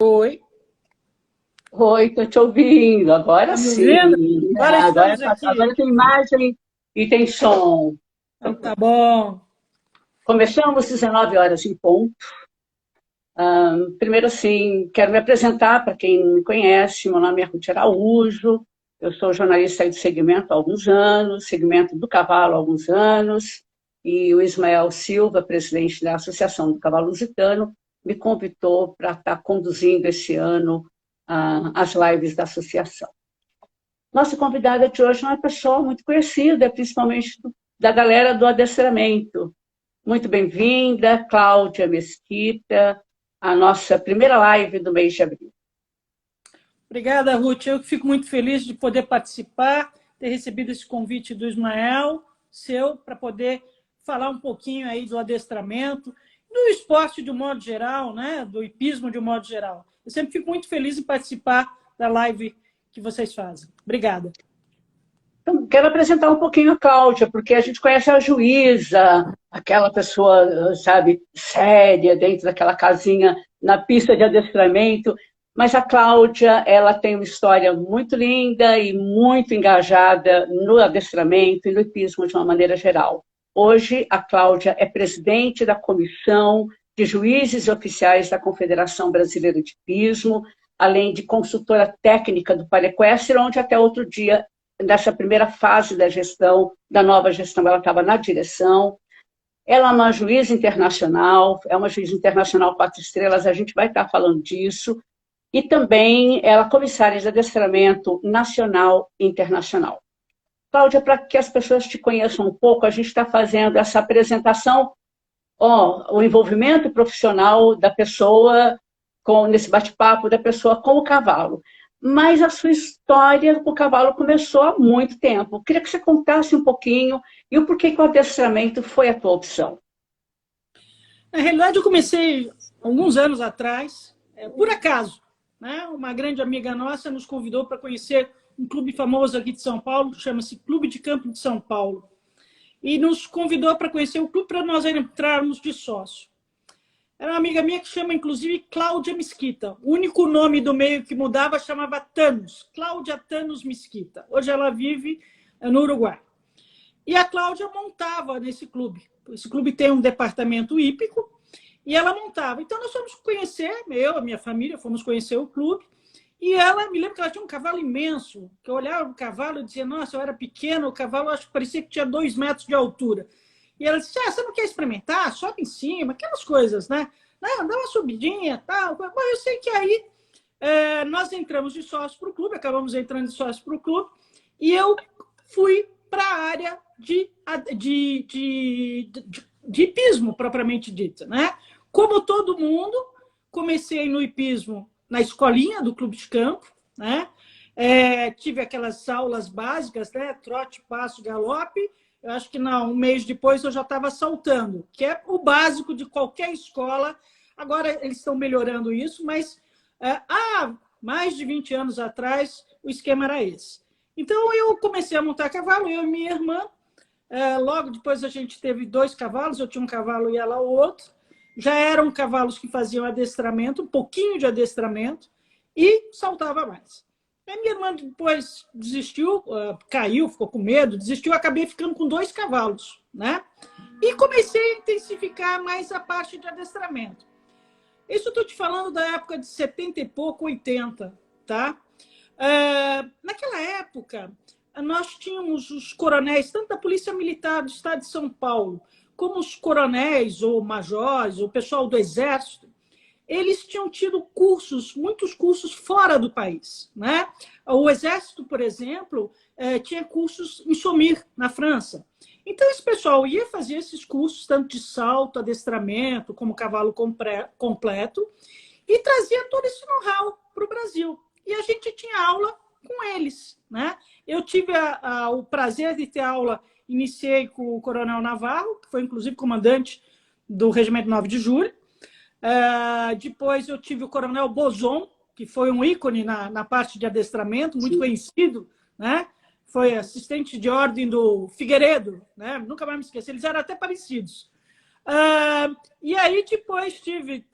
Oi, Oi, estou te ouvindo. Agora tá me ouvindo? sim. Agora Agora, estamos aqui. agora tem imagem e tem som. Então, tá bom. Começamos às 19 horas em ponto. Primeiro, assim, quero me apresentar para quem não me conhece. Meu nome é Ruth Araújo. Eu sou jornalista aí do segmento há alguns anos, segmento do cavalo há alguns anos. E o Ismael Silva, presidente da Associação do Cavalo Lusitano, me convidou para estar conduzindo esse ano as lives da associação. Nossa convidada de hoje é uma pessoa muito conhecida, principalmente da galera do adestramento. Muito bem-vinda, Cláudia Mesquita, a nossa primeira live do mês de abril. Obrigada, Ruth. Eu fico muito feliz de poder participar, ter recebido esse convite do Ismael, seu, para poder falar um pouquinho aí do adestramento, do esporte de um modo geral, né? Do hipismo de um modo geral. Eu sempre fico muito feliz em participar da live que vocês fazem. Obrigada. Então, quero apresentar um pouquinho a Cláudia, porque a gente conhece a juíza, aquela pessoa, sabe, séria, dentro daquela casinha na pista de adestramento, mas a Cláudia, ela tem uma história muito linda e muito engajada no adestramento e no hipismo de uma maneira geral. Hoje, a Cláudia é presidente da Comissão de Juízes e Oficiais da Confederação Brasileira de Hipismo, além de consultora técnica do Parequestre, onde até outro dia nessa primeira fase da gestão, da nova gestão, ela estava na direção. Ela é uma juíza internacional, é uma juíza internacional 4 estrelas, a gente vai estar falando disso. E também ela é comissária de adestramento nacional e internacional. Cláudia, para que as pessoas te conheçam um pouco, a gente está fazendo essa apresentação, o envolvimento profissional da pessoa, nesse bate-papo da pessoa com o cavalo. Mas a sua história com o cavalo começou há muito tempo. Eu queria que você contasse um pouquinho e o porquê que o adestramento foi a tua opção. Na realidade, eu comecei alguns anos atrás, por acaso, né? Uma grande amiga nossa nos convidou para conhecer um clube famoso aqui de São Paulo, chama-se Clube de Campo de São Paulo. E nos convidou para conhecer o clube para nós entrarmos de sócio. Era uma amiga minha que chama, inclusive, Cláudia Mesquita. O único nome do meio que mudava chamava Thanos, Cláudia Thanos Mesquita. Hoje ela vive no Uruguai. E a Cláudia montava nesse clube. Esse clube tem um departamento hípico e ela montava. Então, nós fomos conhecer, eu, a minha família, fomos conhecer o clube. E ela, me lembro que ela tinha um cavalo imenso, que eu olhava o cavalo e dizia, nossa, eu era pequena, o cavalo acho que parecia que tinha 2 metros de altura. E ela disse, você não quer experimentar? Sobe em cima, aquelas coisas, né? Não, dá uma subidinha, tal. Mas eu sei que aí nós entramos de sócio para o clube, acabamos entrando de sócio para o clube, e eu fui para a área de hipismo, propriamente dita, né? Como todo mundo, comecei no hipismo na escolinha do clube de campo, né? Tive aquelas aulas básicas, né? Trote, passo, galope. Eu acho que não, um mês depois eu já estava saltando, que é o básico de qualquer escola. Agora eles estão melhorando isso, mas há mais de 20 anos atrás o esquema era esse. Então eu comecei a montar cavalo, eu e minha irmã. Logo depois a gente teve 2 cavalos, eu tinha um cavalo e ela o outro. Já eram cavalos que faziam adestramento, um pouquinho de adestramento, e saltava mais. A minha irmã depois desistiu, caiu, ficou com medo, desistiu, acabei ficando com 2 cavalos, né? E comecei a intensificar mais a parte de adestramento. Isso eu estou te falando da época de 70 e pouco, 80, tá? Naquela época, nós tínhamos os coronéis, tanto da Polícia Militar do Estado de São Paulo, como os coronéis ou majores, o pessoal do Exército, eles tinham tido cursos, muitos cursos fora do país, né? O Exército, por exemplo, tinha cursos em Saumur, na França. Então, esse pessoal ia fazer esses cursos, tanto de salto, adestramento, como cavalo completo, e trazia todo esse know-how para o Brasil. E a gente tinha aula com eles, né? Eu tive o prazer de ter aula, iniciei com o Coronel Navarro, que foi, inclusive, comandante do Regimento 9 de Julho. Depois eu tive o Coronel Bozon, que foi um ícone na parte de adestramento, muito conhecido, né? Foi assistente de ordem do Figueiredo, né? Nunca mais me esqueci, eles eram até parecidos. E aí depois tive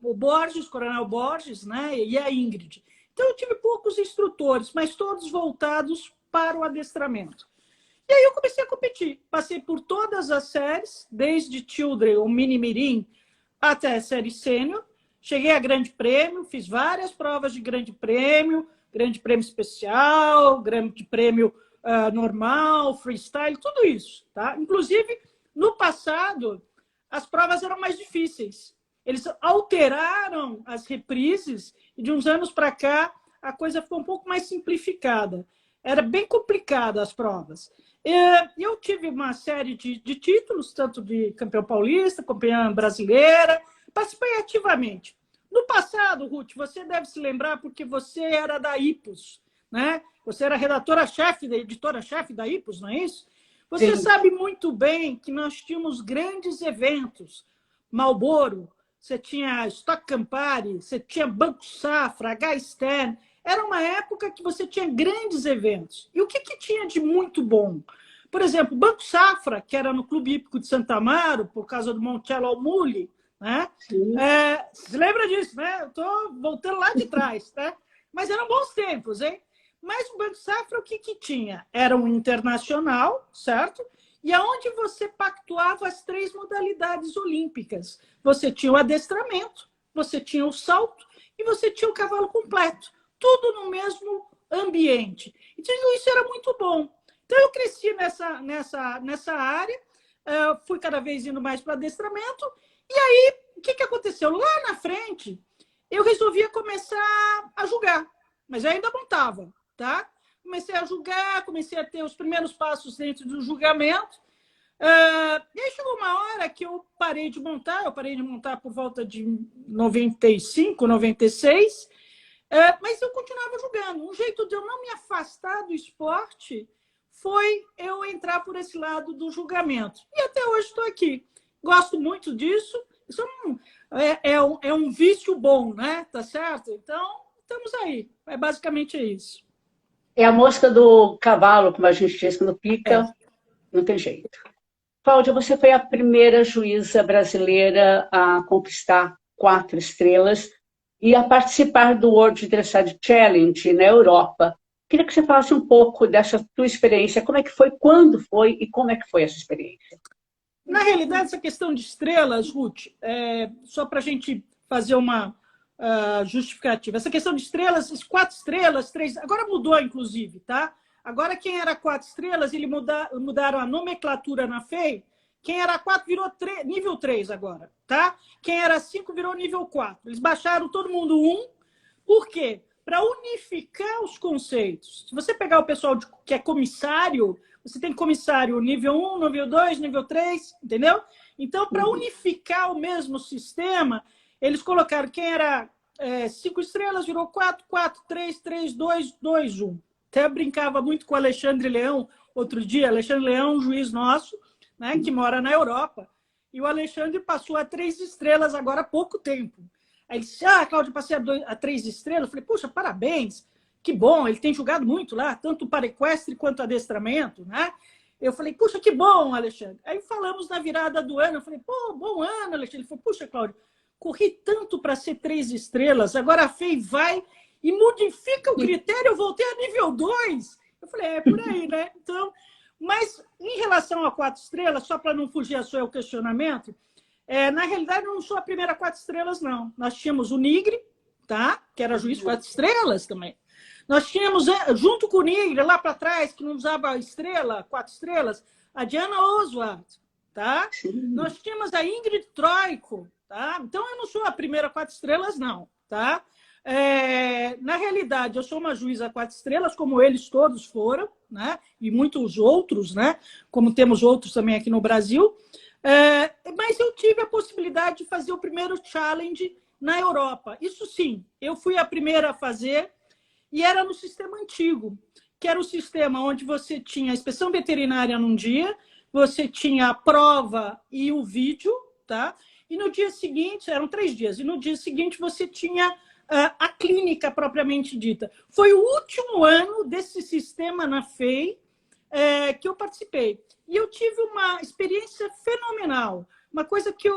o Borges, Coronel Borges, né, e a Ingrid. Então eu tive poucos instrutores, mas todos voltados para o adestramento. E aí eu comecei a competir. Passei por todas as séries, desde Children, o Mini Mirim, até a série Sênior. Cheguei a grande prêmio, fiz várias provas de grande prêmio especial, grande prêmio normal, freestyle, tudo isso. Tá? Inclusive, no passado, as provas eram mais difíceis. Eles alteraram as reprises e de uns anos para cá a coisa ficou um pouco mais simplificada. Era bem complicada as provas. Eu tive uma série de títulos, tanto de campeão paulista, campeã brasileira, participei ativamente. No passado, Ruth, você deve se lembrar porque você era da IPOS, né? Você era redatora-chefe, editora-chefe da IPOS, não é isso? Você Sim. sabe muito bem que nós tínhamos grandes eventos. Marlboro, você tinha Stock Campari, você tinha Banco Safra, H-Stan. Era uma época que você tinha grandes eventos. E o que tinha de muito bom? Por exemplo, Banco Safra, que era no Clube Hípico de Santa Amaro, por causa do Monticello Almuli, né? Você lembra disso, né? Eu estou voltando lá de trás, né? Mas eram bons tempos, hein? Mas o Banco Safra, o que tinha? Era um internacional, certo? E aonde você pactuava as 3 modalidades olímpicas. Você tinha o adestramento, você tinha o salto e você tinha o cavalo completo. Tudo no mesmo ambiente. Então, isso era muito bom. Então, eu cresci nessa área, fui cada vez indo mais para adestramento, e aí, o que aconteceu? Lá na frente, eu resolvia começar a julgar, mas eu ainda não estava, tá? Comecei a julgar, comecei a ter os primeiros passos dentro do julgamento, e aí chegou uma hora que eu parei de montar por volta de 95, 96, mas eu continuava julgando. Um jeito de eu não me afastar do esporte foi eu entrar por esse lado do julgamento. E até hoje estou aqui. Gosto muito disso. Isso é um vício bom, né? Tá certo? Então, estamos aí. Basicamente é isso. É a mosca do cavalo, como a gente diz, quando É. pica, não tem jeito. Cláudia, você foi a primeira juíza brasileira a conquistar 4 estrelas e a participar do World Dressage Challenge na Europa. Queria que você falasse um pouco dessa tua experiência, como é que foi, quando foi e como é que foi essa experiência. Na realidade, essa questão de estrelas, Ruth, só para a gente fazer uma justificativa. Essa questão de estrelas, 4 estrelas, 3... Agora mudou, inclusive, tá? Agora, quem era 4 estrelas, eles mudaram a nomenclatura na FEI. Quem era 4 virou nível 3 agora, tá? Quem era 5 virou nível 4. Eles baixaram todo mundo 1. Por quê? Para unificar os conceitos. Se você pegar o pessoal que é comissário, você tem comissário nível 1, nível 2, nível 3, entendeu? Então, para unificar o mesmo sistema, eles colocaram quem era 5 estrelas, virou 4, 4, 3, 3, 2, 2, 1. Até brincava muito com o Alexandre Leão outro dia. Alexandre Leão, um juiz nosso, né, que mora na Europa. E o Alexandre passou a 3 estrelas agora há pouco tempo. Aí ele disse, Cláudio, passei a 3 estrelas. Eu falei, puxa, parabéns, que bom, ele tem jogado muito lá, tanto para equestre quanto adestramento, né? Eu falei, puxa, que bom, Alexandre. Aí falamos na virada do ano, eu falei, pô, bom ano, Alexandre. Ele falou, puxa, Cláudio, corri tanto para ser 3 estrelas, agora a FEI vai e modifica o critério, eu voltei a nível 2. Eu falei, é por aí, né? Então, mas em relação a 4 estrelas, só para não fugir ao seu questionamento, na realidade, eu não sou a primeira 4 estrelas, não. Nós tínhamos o Nigre, tá? Que era juiz 4 estrelas também. Nós tínhamos, junto com o Nigre, lá para trás, que não usava estrela, 4 estrelas, a Diana Oswald, tá? Sim. Nós tínhamos a Ingrid Troiko, tá? Então, eu não sou a primeira 4 estrelas, não, tá? Na realidade, eu sou uma juíza 4 estrelas, como eles todos foram, né? E muitos outros, né? Como temos outros também aqui no Brasil. Mas eu tive a possibilidade de fazer o primeiro challenge na Europa. Isso sim, eu fui a primeira a fazer e era no sistema antigo, que era o sistema onde você tinha a inspeção veterinária num dia, você tinha a prova e o vídeo, tá? E no dia seguinte, eram 3 dias, e no dia seguinte você tinha a clínica propriamente dita. Foi o último ano desse sistema na FEI que eu participei. E eu tive uma experiência fenomenal, uma coisa que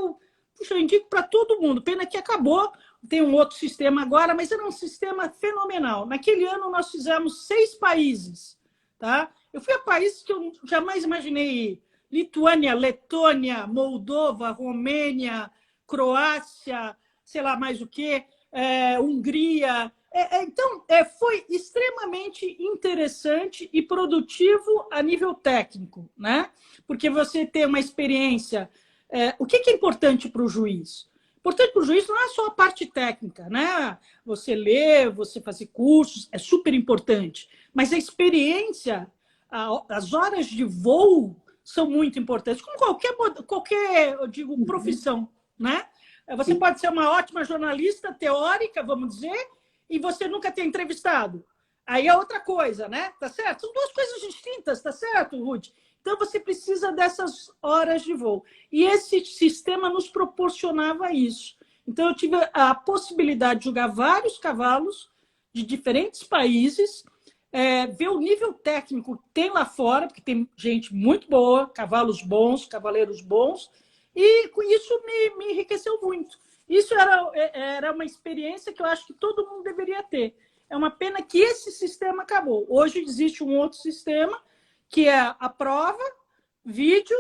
puxa, eu indico para todo mundo. Pena que acabou, tem um outro sistema agora, mas era um sistema fenomenal. Naquele ano nós fizemos 6 países. Tá? Eu fui a países que eu jamais imaginei ir. Lituânia, Letônia, Moldova, Romênia, Croácia, sei lá mais o quê, Hungria. Então, foi extremamente interessante e produtivo a nível técnico, né? Porque você tem uma experiência. O que é importante para o juiz? Importante para o juiz não é só a parte técnica, né? Você ler, você fazer cursos, é super importante. Mas a experiência, as horas de voo são muito importantes, como qualquer eu digo, profissão, né? Você pode ser uma ótima jornalista teórica, vamos dizer, e você nunca ter entrevistado. Aí é outra coisa, né? Tá certo? São 2 coisas distintas, tá certo, Ruth? Então, você precisa dessas horas de voo. E esse sistema nos proporcionava isso. Então, eu tive a possibilidade de jogar vários cavalos de diferentes países, ver o nível técnico que tem lá fora, porque tem gente muito boa, cavalos bons, cavaleiros bons, e com isso me enriqueceu muito. Isso era uma experiência que eu acho que todo mundo deveria ter. É uma pena que esse sistema acabou. Hoje existe um outro sistema, que é a prova, vídeo,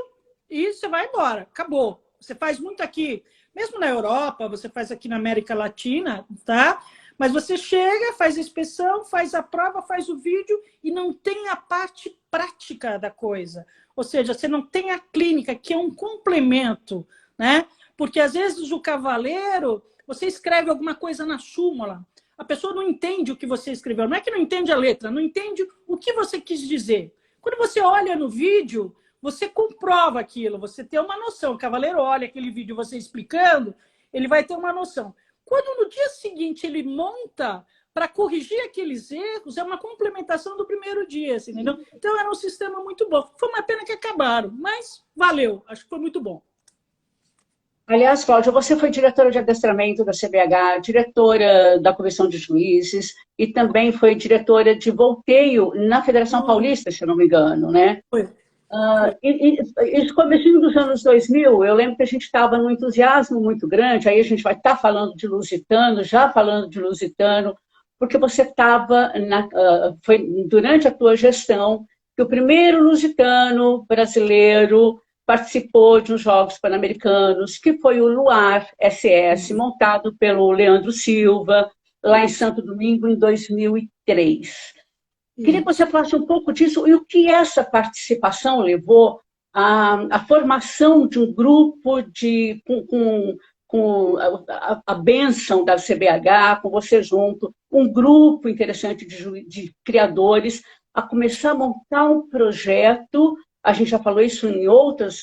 e você vai embora. Acabou. Você faz muito aqui, mesmo na Europa, você faz aqui na América Latina, tá? Mas você chega, faz a inspeção, faz a prova, faz o vídeo e não tem a parte prática da coisa. Ou seja, você não tem a clínica, que é um complemento, né? Porque, às vezes, o cavaleiro, você escreve alguma coisa na súmula, a pessoa não entende o que você escreveu. Não é que não entende a letra, não entende o que você quis dizer. Quando você olha no vídeo, você comprova aquilo, você tem uma noção. O cavaleiro olha aquele vídeo você explicando, ele vai ter uma noção. Quando no dia seguinte ele monta para corrigir aqueles erros, é uma complementação do primeiro dia, assim, entendeu? Então era um sistema muito bom. Foi uma pena que acabaram, mas valeu, acho que foi muito bom. Aliás, Cláudia, você foi diretora de adestramento da CBH, diretora da Comissão de Juízes e também foi diretora de volteio na Federação Paulista, se eu não me engano, né? Foi. E comecinho dos anos 2000, eu lembro que a gente estava num entusiasmo muito grande, aí a gente vai estar falando de lusitano, já falando de lusitano, porque você estava, foi durante a tua gestão, que o primeiro lusitano brasileiro participou de uns Jogos Pan-Americanos, que foi o Luar SS, montado pelo Leandro Silva, lá em Santo Domingo, em 2003. Queria que você falasse um pouco disso e o que essa participação levou à formação de um grupo com a bênção da CBH, com você junto, um grupo interessante de criadores, a começar a montar um projeto. A gente já falou isso em outras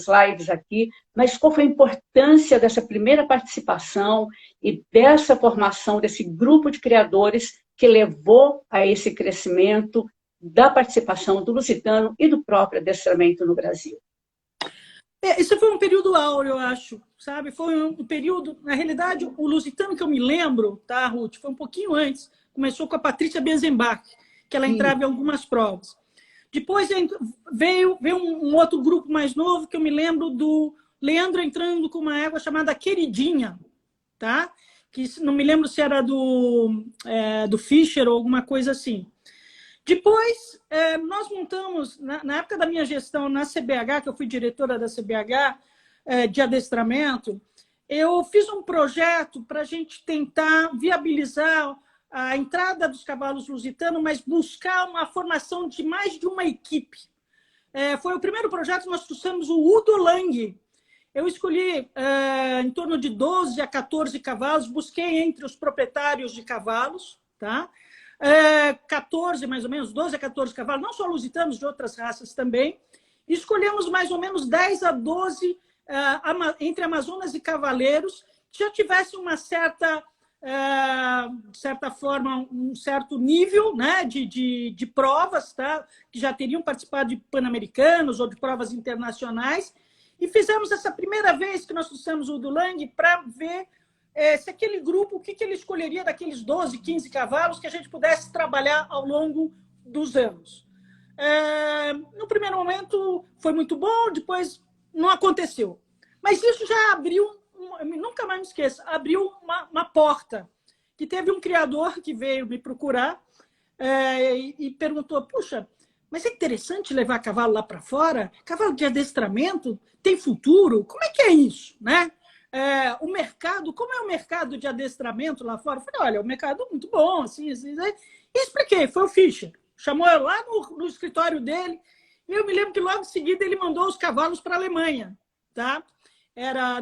lives aqui, mas qual foi a importância dessa primeira participação e dessa formação desse grupo de criadores que levou a esse crescimento da participação do lusitano e do próprio adestramento no Brasil? Isso foi um período áureo, eu acho, sabe? Foi um período, na realidade, o lusitano que eu me lembro, tá, Ruth, foi um pouquinho antes, começou com a Patrícia Benzenbach, que ela entrava em algumas provas. Depois veio um outro grupo mais novo, que eu me lembro do Leandro entrando com uma égua chamada Queridinha, tá? Que não me lembro se era do Fischer ou alguma coisa assim. Depois, nós montamos, na época da minha gestão na CBH, que eu fui diretora da CBH de adestramento, eu fiz um projeto para a gente tentar viabilizar a entrada dos cavalos lusitanos, mas buscar uma formação de mais de uma equipe. Foi o primeiro projeto que nós trouxemos o Udo Lang. Eu escolhi em torno de 12 a 14 cavalos, busquei entre os proprietários de cavalos, tá? 14, mais ou menos, 12 a 14 cavalos, não só lusitanos, de outras raças também. Escolhemos mais ou menos 10 a 12 entre Amazonas e Cavaleiros, que já tivessem uma certa, de certa forma, um certo nível, né, de provas, tá? Que já teriam participado de Pan-Americanos ou de provas internacionais. E fizemos essa primeira vez que nós trouxemos o Udo Lang para ver se aquele grupo, o que ele escolheria daqueles 12, 15 cavalos que a gente pudesse trabalhar ao longo dos anos. No primeiro momento foi muito bom, depois não aconteceu. Mas isso já abriu, nunca mais me esqueço, abriu uma porta, que teve um criador que veio me procurar e perguntou, puxa, mas é interessante levar cavalo lá para fora? Cavalo de adestramento tem futuro? Como é que é isso, né? O mercado, como é o mercado de adestramento lá fora? Eu falei, olha, é um mercado muito bom, assim. E expliquei, foi o Fischer. Chamou eu lá no escritório dele, e eu me lembro que logo em seguida ele mandou os cavalos para a Alemanha, tá?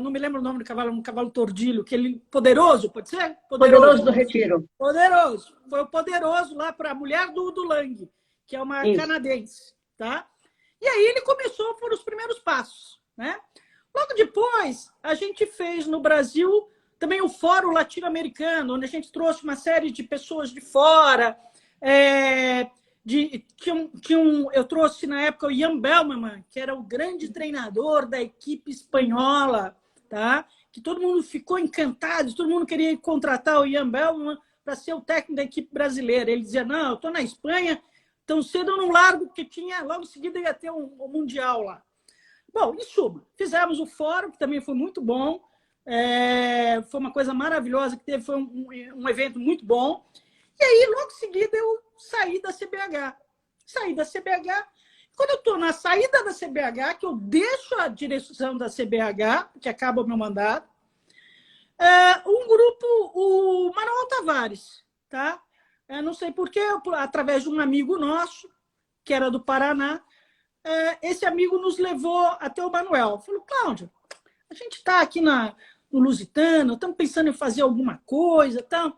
Não me lembro o nome do cavalo, um cavalo tordilho, aquele poderoso, pode ser? Poderoso do Retiro. Poderoso. Foi o poderoso lá para a mulher do Lang, que é uma canadense, tá? E aí ele começou, foram os primeiros passos, né? Logo depois, a gente fez no Brasil também o Fórum Latino-Americano, onde a gente trouxe uma série de pessoas de fora. Eu trouxe na época o Ian Bellman, que era o grande treinador da equipe espanhola, tá? Que todo mundo ficou encantado, todo mundo queria contratar o Ian Bellman para ser o técnico da equipe brasileira. Ele dizia, não, eu estou na Espanha, tão cedo eu não largo, porque logo em seguida ia ter um Mundial lá. Bom, em suma, fizemos o fórum, que também foi muito bom, foi uma coisa maravilhosa que teve, foi um evento muito bom. E aí, logo em seguida, eu saí da CBH. Quando eu estou na saída da CBH, que eu deixo a direção da CBH, que acaba o meu mandato, um grupo, o Manuel Tavares, tá? Não sei porquê, através de um amigo nosso, que era do Paraná, esse amigo nos levou até o Manuel. Falou, Cláudio, a gente está aqui no Lusitano, estamos pensando em fazer alguma coisa, tá?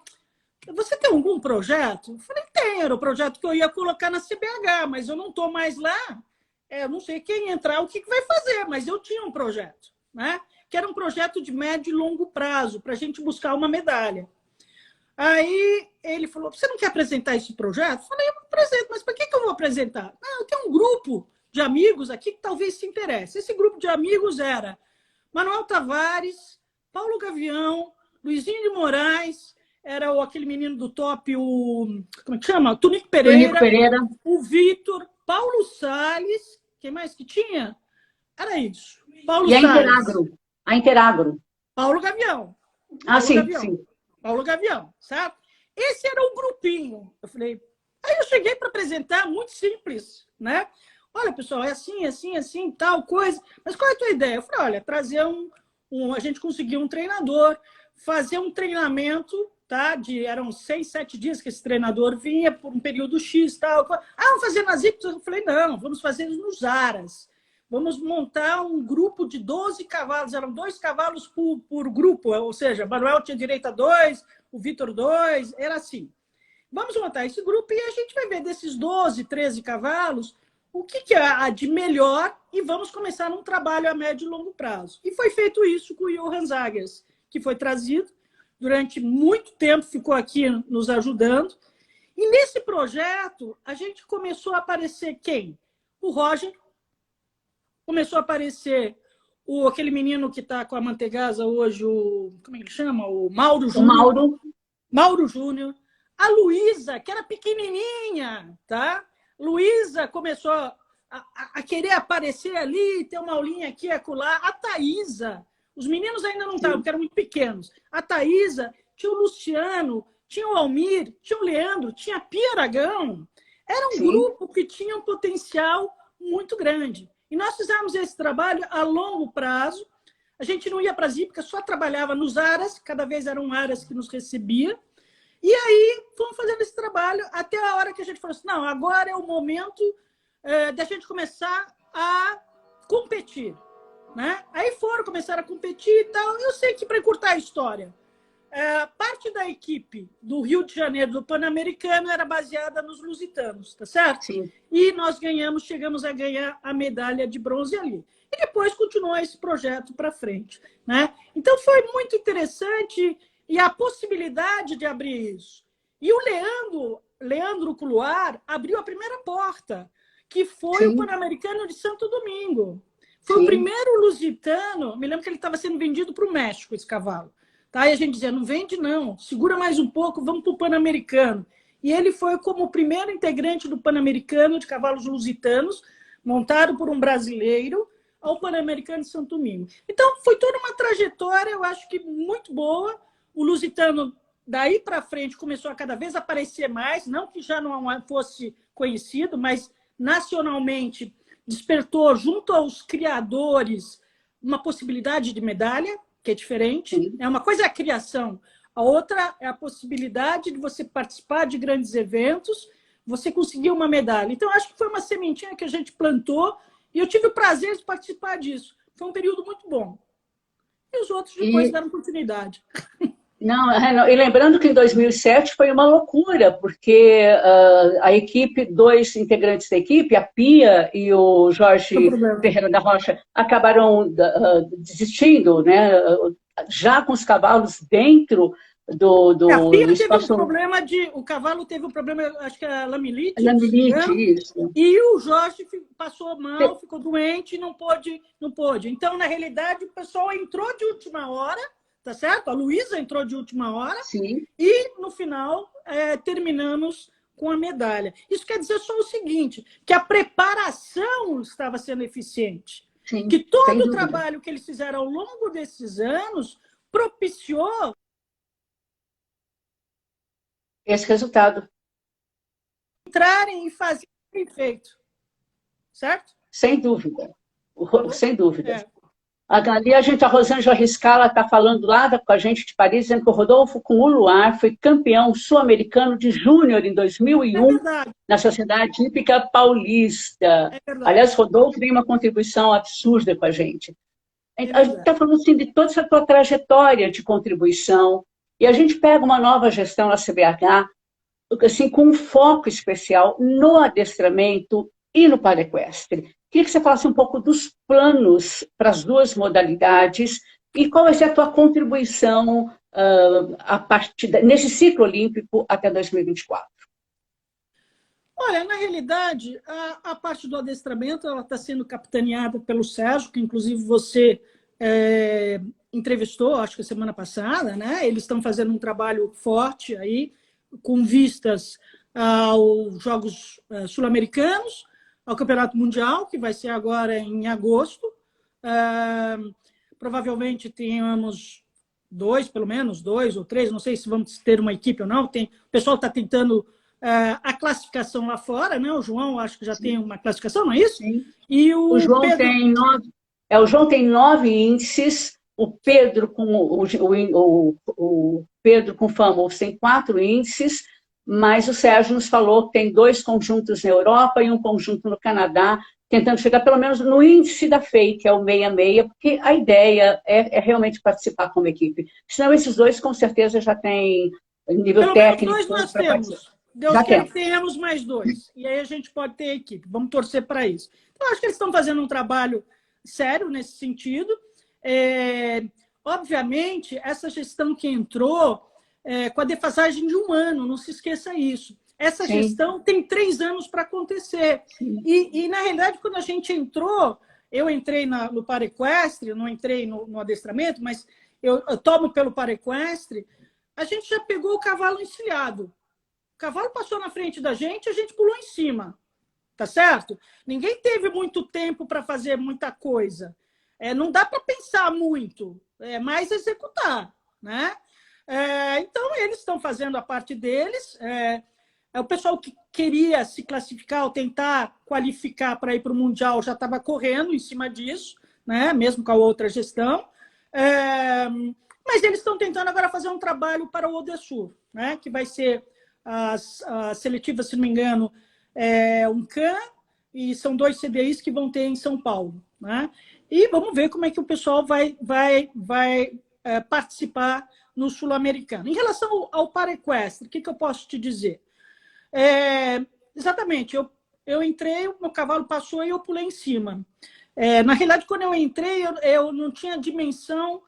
Você tem algum projeto? Eu falei, tem, era o projeto que eu ia colocar na CBH, mas eu não estou mais lá. Eu não sei quem entrar, o que vai fazer, mas eu tinha um projeto, né? Que era um projeto de médio e longo prazo, para a gente buscar uma medalha. Aí ele falou, você não quer apresentar esse projeto? Eu falei, eu apresento, mas para que eu vou apresentar? Não, eu tenho um grupo de amigos aqui que talvez se interesse. Esse grupo de amigos era Manuel Tavares, Paulo Gavião, Luizinho de Moraes, era aquele menino do top, como é que chama? Tunico Pereira, o Vitor, Paulo Salles, quem mais que tinha? Era isso. Paulo Salles. A Interagro. Paulo Gavião. Sim. Paulo Gavião, certo? Esse era o grupinho. Eu falei, aí eu cheguei para apresentar, muito simples, né? Olha, pessoal, é assim, tal coisa. Mas qual é a tua ideia? Eu falei, olha, trazer a gente conseguiu um treinador, fazer um treinamento, tá? Eram 6, 7 dias que esse treinador vinha por um período X, tal. Vamos fazer nas IPs? Eu falei, não, vamos fazer nos Aras. Vamos montar um grupo de 12 cavalos, eram 2 cavalos por grupo, ou seja, o Manuel tinha direito a 2, o Vitor 2, era assim. Vamos montar esse grupo e a gente vai ver desses 12, 13 cavalos, o que há de melhor e vamos começar um trabalho a médio e longo prazo. E foi feito isso com o Johan Zagers, que foi trazido, durante muito tempo ficou aqui nos ajudando. E nesse projeto, a gente começou a aparecer quem? O Roger, começou a aparecer aquele menino que está com a Mantegasa hoje, como é que ele chama? O Mauro Júnior. Mauro Júnior. A Luísa, que era pequenininha, tá? Luísa começou a querer aparecer ali, ter uma aulinha aqui e acolá. A Thaísa, os meninos ainda não estavam, porque eram muito pequenos. A Thaísa, tinha o Luciano, tinha o Almir, tinha o Leandro, tinha a Pia Aragão. Era um grupo que tinha um potencial muito grande. E nós fizemos esse trabalho a longo prazo. A gente não ia para as hípicas, só trabalhava nos Aras, cada vez eram Aras que nos recebia. E aí, fomos fazendo esse trabalho até a hora que a gente falou assim, não, agora é o momento da gente começar a competir. Né? Aí começaram a competir e tal. Eu sei que, para encurtar a história, parte da equipe do Rio de Janeiro, do Pan-Americano, era baseada nos lusitanos, tá certo? Sim. E nós chegamos a ganhar a medalha de bronze ali. E depois continuou esse projeto para frente. Né? Então, foi muito interessante e a possibilidade de abrir isso. E o Leandro Culuar abriu a primeira porta, que foi o Pan-Americano de Santo Domingo. Foi o primeiro lusitano, me lembro que ele estava sendo vendido para o México, esse cavalo. Tá? E a gente dizia, não vende não, segura mais um pouco, vamos para o Pan-Americano. E ele foi como o primeiro integrante do Pan-Americano de cavalos lusitanos, montado por um brasileiro, ao Pan-Americano de Santo Domingo. Então, foi toda uma trajetória, eu acho que muito boa. O Lusitano, daí para frente, começou a cada vez aparecer mais, não que já não fosse conhecido, mas nacionalmente despertou, junto aos criadores, uma possibilidade de medalha, que é diferente. Sim. Uma coisa é a criação, a outra é a possibilidade de você participar de grandes eventos, você conseguir uma medalha. Então, acho que foi uma sementinha que a gente plantou e eu tive o prazer de participar disso. Foi um período muito bom. E os outros depois deram continuidade. Não, e lembrando que em 2007 foi uma loucura, porque a equipe, 2 integrantes da equipe, a Pia e o Jorge Ferreira da Rocha, acabaram desistindo, né? Já com os cavalos dentro a Pia espaço... teve um problema o cavalo teve um problema, acho que é lamilite. Lamilite, isso. E o Jorge passou mal, ficou doente e não pôde. Então, na realidade, o pessoal entrou de última hora, tá certo? A Luísa entrou de última hora. Sim. E, no final, terminamos com a medalha. Isso quer dizer só o seguinte, que a preparação estava sendo eficiente. Sim, que todo o trabalho que eles fizeram ao longo desses anos propiciou esse resultado. Entrarem e fazerem feito. Certo? Sem dúvida. Sem dúvida. É. Ali a Rosângela Riscala está falando lá com a gente de Paris, dizendo que o Rodolfo com o Luar foi campeão sul-americano de júnior em 2001 na Sociedade Hípica Paulista. Aliás, Rodolfo tem uma contribuição absurda com a gente. A gente está falando assim, de toda essa tua trajetória de contribuição, e a gente pega uma nova gestão na CBH, assim, com um foco especial no adestramento e no paraequestre. Queria que você falasse um pouco dos planos para as 2 modalidades e qual vai ser a tua contribuição nesse ciclo olímpico até 2024. Olha, na realidade, a parte do adestramento está sendo capitaneada pelo Sérgio, que inclusive você entrevistou, acho que semana passada, né? Eles estão fazendo um trabalho forte aí, com vistas aos Jogos Sul-Americanos, ao Campeonato Mundial, que vai ser agora em agosto. Provavelmente tenhamos pelo menos 2 ou 3, não sei se vamos ter uma equipe ou não. O pessoal está tentando a classificação lá fora, né? O João acho que já tem uma classificação, não é isso? Sim. E o João Pedro... tem 9. O João tem 9 índices, o Pedro com Famos tem 4 índices, mas o Sérgio nos falou que tem 2 conjuntos na Europa e um conjunto no Canadá, tentando chegar pelo menos no índice da FEI, que é o 66, porque a ideia é realmente participar como equipe. Senão esses 2 com certeza já têm nível pelo técnico. Menos 2 nós temos. Deus quer que tenhamos mais 2. E aí a gente pode ter equipe. Vamos torcer para isso. Então, acho que eles estão fazendo um trabalho sério nesse sentido. Obviamente, essa gestão que entrou com a defasagem de 1 ano, não se esqueça isso. Essa gestão tem 3 anos para acontecer. E, na realidade, quando a gente entrou, eu entrei no paraequestre, não entrei no adestramento, mas eu tomo pelo paraequestre, a gente já pegou o cavalo encilhado. O cavalo passou na frente da gente, a gente pulou em cima. Tá certo? Ninguém teve muito tempo para fazer muita coisa. Não dá para pensar muito, é mais executar, né? Então, eles estão fazendo a parte deles. O pessoal que queria se classificar ou tentar qualificar para ir para o Mundial já estava correndo em cima disso, né? Mesmo com a outra gestão. Mas eles estão tentando agora fazer um trabalho para o Odesur, né? Que vai ser as seletivas, se não me engano, um CAN e são 2 CDIs que vão ter em São Paulo, né? E vamos ver como é que o pessoal vai participar no Sul-Americano. Em relação ao paraequestre, o que eu posso te dizer? Exatamente, eu entrei, o meu cavalo passou e eu pulei em cima. Na realidade, quando eu entrei, eu não tinha dimensão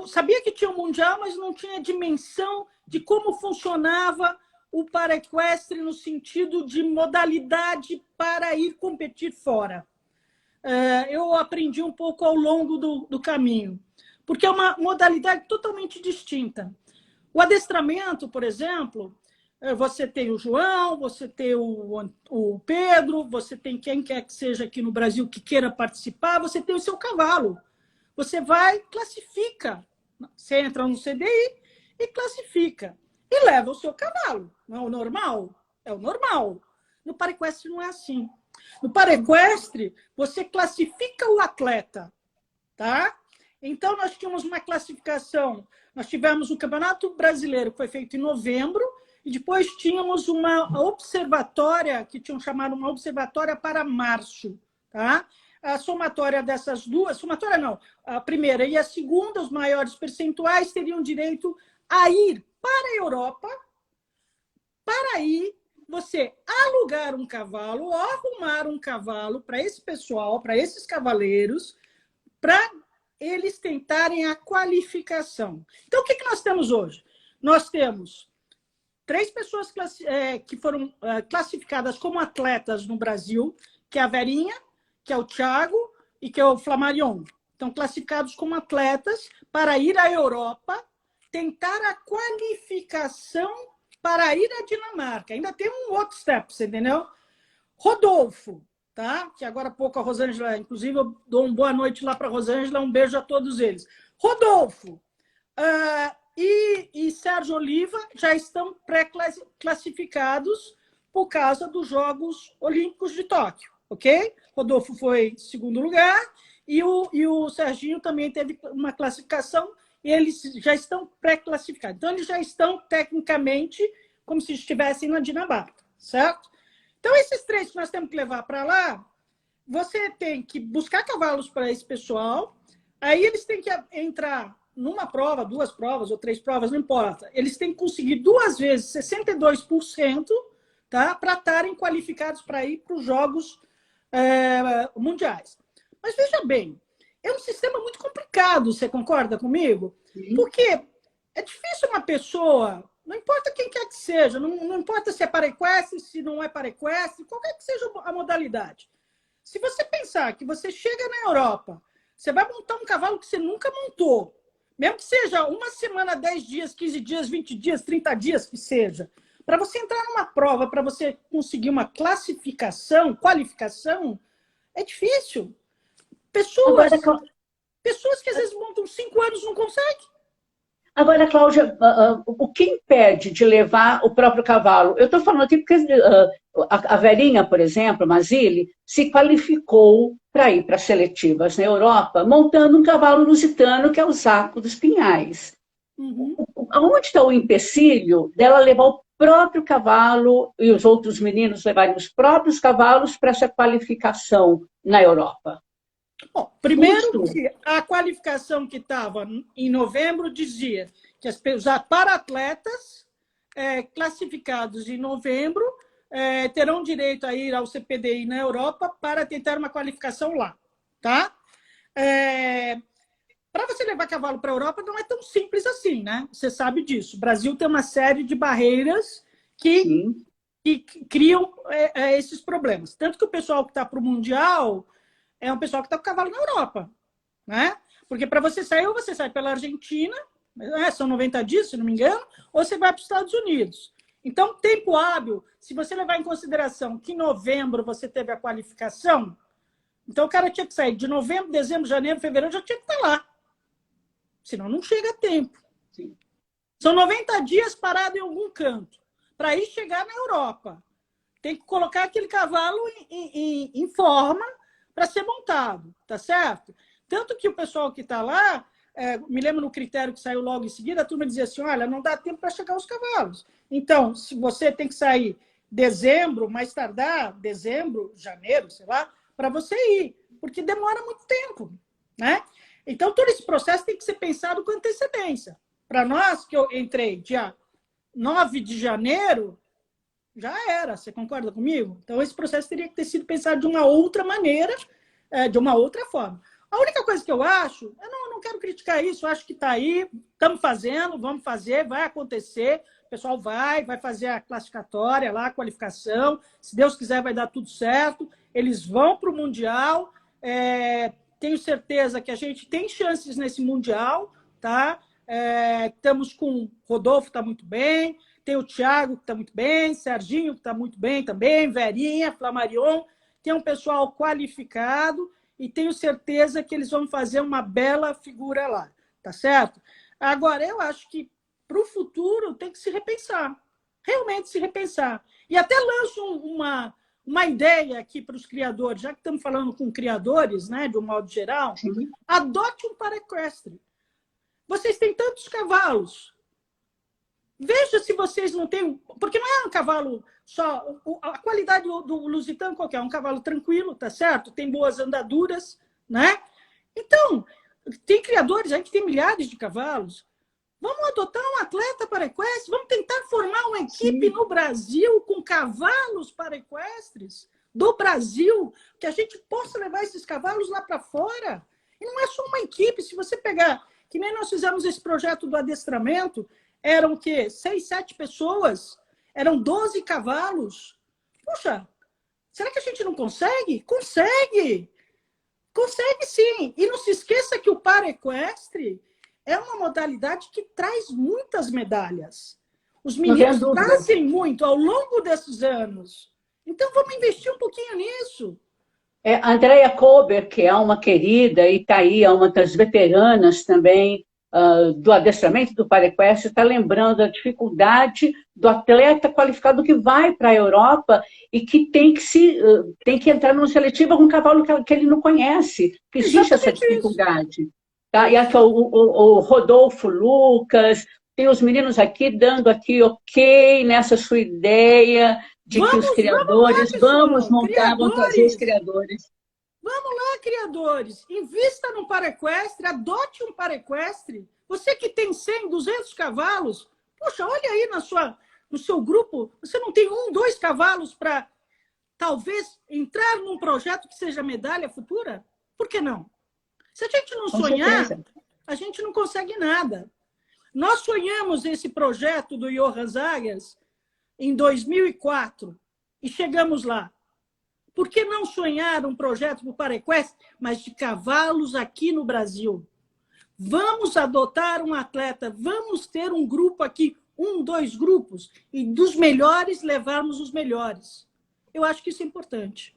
Sabia que tinha um Mundial, mas não tinha dimensão de como funcionava o paraequestre no sentido de modalidade para ir competir fora. Eu aprendi um pouco ao longo do caminho, porque é uma modalidade totalmente distinta. O adestramento, por exemplo, Você tem o João, você tem o Pedro, você tem quem quer que seja aqui no Brasil que queira participar, você tem o seu cavalo. Você vai, classifica. Você entra no CDI e classifica. E leva o seu cavalo. Não é o normal? É o normal. No Paraequestre não é assim. No Paraequestre, você classifica o atleta. Tá? Então, nós tínhamos uma classificação. Nós tivemos o Campeonato Brasileiro, que foi feito em novembro, e depois tínhamos uma observatória, que tinham chamado uma observatória para março. Tá? A somatória dessas duas, somatória não, a primeira e a segunda, os maiores percentuais teriam direito a ir para a Europa, para aí você alugar um cavalo ou arrumar um cavalo para esse pessoal, para esses cavaleiros, para eles tentarem a qualificação. Então, o que nós temos hoje? Nós temos 3 pessoas que foram classificadas como atletas no Brasil, que é a Verinha, que é o Thiago e que é o Flamarion. Estão classificados como atletas para ir à Europa, tentar a qualificação para ir à Dinamarca. Ainda tem um outro step, você entendeu? Rodolfo, tá? Que agora há pouco a Rosângela, inclusive eu dou uma boa noite lá para a Rosângela, um beijo a todos eles. Rodolfo e Sérgio Oliva já estão pré-classificados por causa dos Jogos Olímpicos de Tóquio, ok? Rodolfo foi segundo lugar e o Serginho também teve uma classificação e eles já estão pré-classificados. Então, eles já estão, tecnicamente, como se estivessem na Dinamarca, certo? Então, esses 3 que nós temos que levar para lá, você tem que buscar cavalos para esse pessoal, aí eles têm que entrar numa prova, 2 provas ou 3 provas, não importa. Eles têm que conseguir 2 vezes 62%, tá? Para estarem qualificados para ir para os Jogos mundiais. Mas veja bem, é um sistema muito complicado, você concorda comigo? Sim. Porque é difícil uma pessoa, não importa quem quer que seja, não importa se é paraequestre, se não é paraequestre, qualquer que seja a modalidade. Se você pensar que você chega na Europa, você vai montar um cavalo que você nunca montou, mesmo que seja uma semana, 10 dias, 15 dias, 20 dias, 30 dias que seja, para você entrar numa prova, para você conseguir uma qualificação, é difícil. Pessoas que às vezes montam 5 anos não conseguem. Agora, Cláudia, o que impede de levar o próprio cavalo? Eu estou falando aqui porque a Verinha, por exemplo, a Mazili, se qualificou para ir para seletivas na Europa, montando um cavalo lusitano, que é o Zaco dos Pinhais. Uhum. Aonde está o empecilho dela levar o próprio cavalo e os outros meninos levarem os próprios cavalos para essa qualificação na Europa? Bom, primeiro que a qualificação que estava em novembro dizia que os para-atletas classificados em novembro terão direito a ir ao CPDI na Europa para tentar uma qualificação lá. Tá? Para você levar cavalo para a Europa não é tão simples assim, né? Você sabe disso. O Brasil tem uma série de barreiras que criam esses problemas. Tanto que o pessoal que está para o Mundial é um pessoal que está com cavalo na Europa, né? Porque para você sair, ou você sai pela Argentina, são 90 dias, se não me engano, ou você vai para os Estados Unidos. Então, tempo hábil, se você levar em consideração que em novembro você teve a qualificação, então o cara tinha que sair de novembro, dezembro, janeiro, fevereiro, já tinha que estar lá. Senão não chega a tempo. Sim. São 90 dias parado em algum canto, para ir chegar na Europa. Tem que colocar aquele cavalo em forma para ser montado, tá certo? Tanto que o pessoal que está lá, me lembro no critério que saiu logo em seguida, a turma dizia assim, olha, não dá tempo para chegar os cavalos. Então, se você tem que sair dezembro, mais tardar, dezembro, janeiro, sei lá, para você ir, porque demora muito tempo, né? Então, todo esse processo tem que ser pensado com antecedência. Para nós, que eu entrei dia 9 de janeiro, já era, você concorda comigo? Então, esse processo teria que ter sido pensado de uma outra maneira, de uma outra forma. A única coisa que eu acho, eu não quero criticar isso, eu acho que está aí, estamos fazendo, vamos fazer, vai acontecer, o pessoal vai fazer a classificatória lá, a qualificação, se Deus quiser vai dar tudo certo, eles vão para o Mundial, tenho certeza que a gente tem chances nesse Mundial, tá? Estamos com o Rodolfo, está muito bem, tem o Thiago, que está muito bem, Serginho, que está muito bem também, Verinha, Flamarion, tem um pessoal qualificado e tenho certeza que eles vão fazer uma bela figura lá, tá certo? Agora, eu acho que para o futuro tem que se repensar, realmente se repensar. E até lanço uma ideia aqui para os criadores, já que estamos falando com criadores, né, de um modo geral, adote um paraequestre. Vocês têm tantos cavalos. Veja se vocês não têm... Porque não é um cavalo só... A qualidade do Lusitano qual que é? É um cavalo tranquilo, tá certo? Tem boas andaduras, né? Então, tem criadores aí que tem milhares de cavalos. Vamos adotar um atleta paraequestre, vamos tentar formar uma equipe no Brasil com cavalos paraequestres do Brasil, que a gente possa levar esses cavalos lá para fora. E não é só uma equipe, se você pegar, que nem nós fizemos esse projeto do adestramento, eram o quê? 6, 7 pessoas, eram 12 cavalos. Puxa, será que a gente não consegue? Consegue! Consegue sim! E não se esqueça que o paraequestre é uma modalidade que traz muitas medalhas. Os meninos trazem muito ao longo desses anos. Então, vamos investir um pouquinho nisso. A Andrea Kober, que é uma querida e está aí, é uma das veteranas também do adestramento do paraequestre, está lembrando a dificuldade do atleta qualificado que vai para a Europa e que tem que entrar numa seletiva com um cavalo que ele não conhece. Que existe essa dificuldade. Isso. Tá? E aqui o Rodolfo Lucas, tem os meninos aqui dando aqui ok nessa sua ideia de que os criadores, vamos montar, vamos trazer os criadores. Vamos lá, criadores, invista no paraequestre, adote um paraequestre. Você que tem 100, 200 cavalos, poxa, olha aí no seu grupo, você não tem 1, 2 cavalos para talvez entrar num projeto que seja medalha futura? Por que não? Se a gente não sonhar, a gente não consegue nada. Nós sonhamos esse projeto do Johann Zagers em 2004 e chegamos lá. Por que não sonhar um projeto para o paraequestre, mas de cavalos aqui no Brasil? Vamos adotar um atleta, vamos ter um grupo aqui, 1, 2 grupos, e dos melhores levarmos os melhores. Eu acho que isso é importante.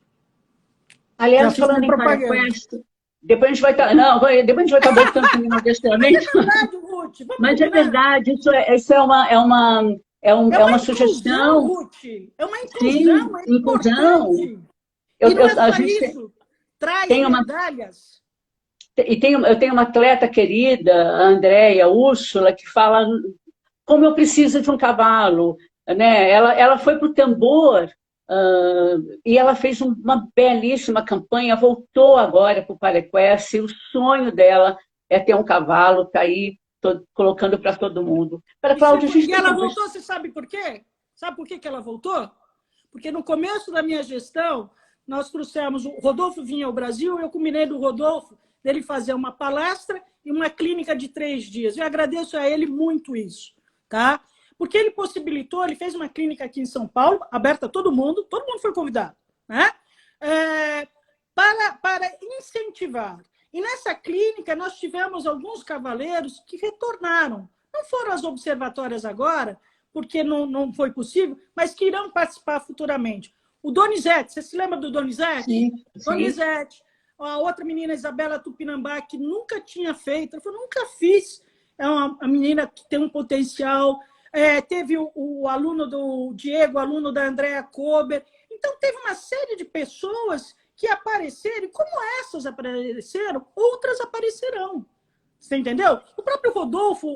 Aliás, falando em paraequestre, depois a gente vai estar... Não, depois a gente vai estar voltando no adestramento. Mas é verdade, Ruth. Mas é verdade, isso é uma sugestão. Ruth. É uma inclusão, sim, inclusão. E não é só isso. Traz medalhas. Eu tenho uma atleta querida, a Andréia Úrsula, que fala como eu preciso de um cavalo. Né? Ela foi para o tambor e ela fez uma belíssima campanha, voltou agora para o paraequestre. O sonho dela é ter um cavalo, está aí colocando para todo mundo. E ela voltou, você sabe por quê? Sabe por que ela voltou? Porque no começo da minha gestão, nós trouxemos, o Rodolfo vinha ao Brasil, eu combinei do Rodolfo dele fazer uma palestra e uma clínica de 3 dias. Eu agradeço a ele muito isso, tá? Porque ele possibilitou, ele fez uma clínica aqui em São Paulo, aberta a todo mundo foi convidado, né? Para incentivar. E nessa clínica nós tivemos alguns cavaleiros que retornaram. Não foram as observatórias agora, porque não foi possível, mas que irão participar futuramente. O Donizete, você se lembra do Donizete? Sim. Donizete. A outra menina, Isabela Tupinambá, que nunca tinha feito. Ela falou, nunca fiz. É uma menina que tem um potencial. Teve o aluno do Diego, aluno da Andrea Kober. Então, teve uma série de pessoas que apareceram. E como essas apareceram, outras aparecerão. Você entendeu? O próprio Rodolfo,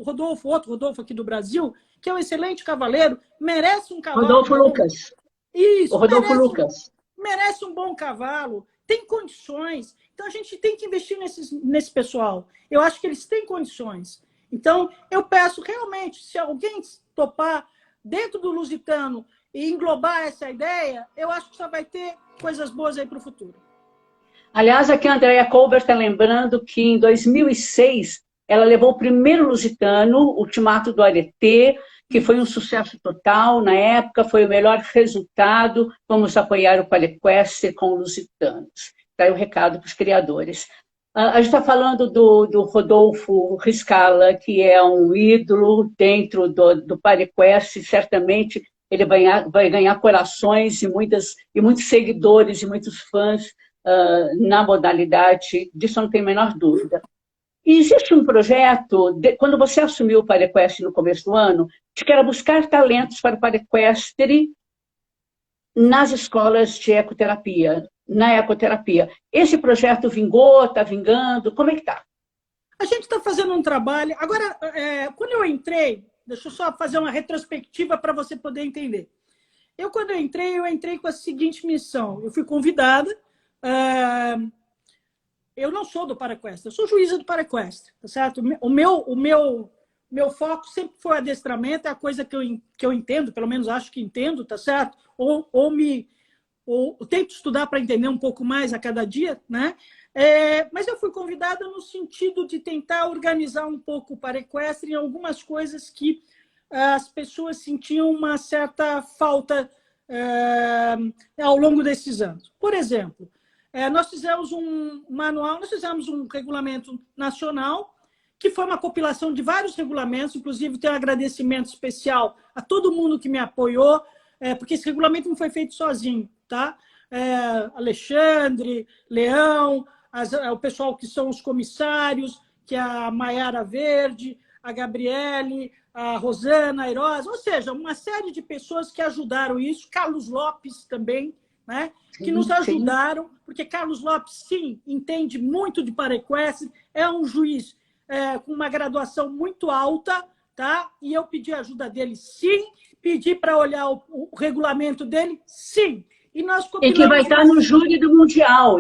outro Rodolfo aqui do Brasil, que é um excelente cavaleiro, merece um cavalo. Rodolfo Lucas. Isso, o Rodolfo Lucas. Merece um bom cavalo, tem condições. Então, a gente tem que investir nesse pessoal. Eu acho que eles têm condições. Então, eu peço realmente, se alguém topar dentro do Lusitano e englobar essa ideia, eu acho que só vai ter coisas boas aí para o futuro. Aliás, aqui a Andrea Kober está lembrando que em 2006 ela levou o primeiro Lusitano, Ultimato do Areté, que foi um sucesso total. Na época, foi o melhor resultado. Vamos apoiar o paraequestre com lusitanos. Está aí o recado para os criadores. A gente está falando do Rodolfo Riscala, que é um ídolo dentro do PareQuest, certamente ele vai ganhar corações e muitos seguidores e muitos fãs na modalidade, disso não tem a menor dúvida. E existe um projeto, quando você assumiu o PareQuest no começo do ano, de que era buscar talentos para o PareQuest nas escolas de ecoterapia, na ecoterapia. Esse projeto vingou, está vingando, como é que está? A gente está fazendo um trabalho. Agora, quando eu entrei, deixa eu só fazer uma retrospectiva para você poder entender. Quando eu entrei com a seguinte missão. Eu fui convidada. Eu não sou do PareQuest, eu sou juíza do PareQuest, tá certo? O meu foco sempre foi adestramento, é a coisa que eu entendo, pelo menos acho que entendo, tá certo? Ou tento estudar para entender um pouco mais a cada dia, né? Mas eu fui convidada no sentido de tentar organizar um pouco o PareQuest em algumas coisas que as pessoas sentiam uma certa falta ao longo desses anos. Por exemplo, nós fizemos um manual, nós fizemos um regulamento nacional, que foi uma compilação de vários regulamentos, inclusive tem um agradecimento especial a todo mundo que me apoiou, porque esse regulamento não foi feito sozinho, tá? Alexandre, Leão, o pessoal que são os comissários, que é a Maiara Verde, a Gabriele, a Rosana, a Airosa, ou seja, uma série de pessoas que ajudaram isso, Carlos Lopes também, né? Que nos ajudaram, porque Carlos Lopes, sim, entende muito de PareQuest, é um juiz com uma graduação muito alta, tá? E eu pedi a ajuda dele, sim, pedi para olhar o regulamento dele, sim. E que vai estar no júri do Mundial.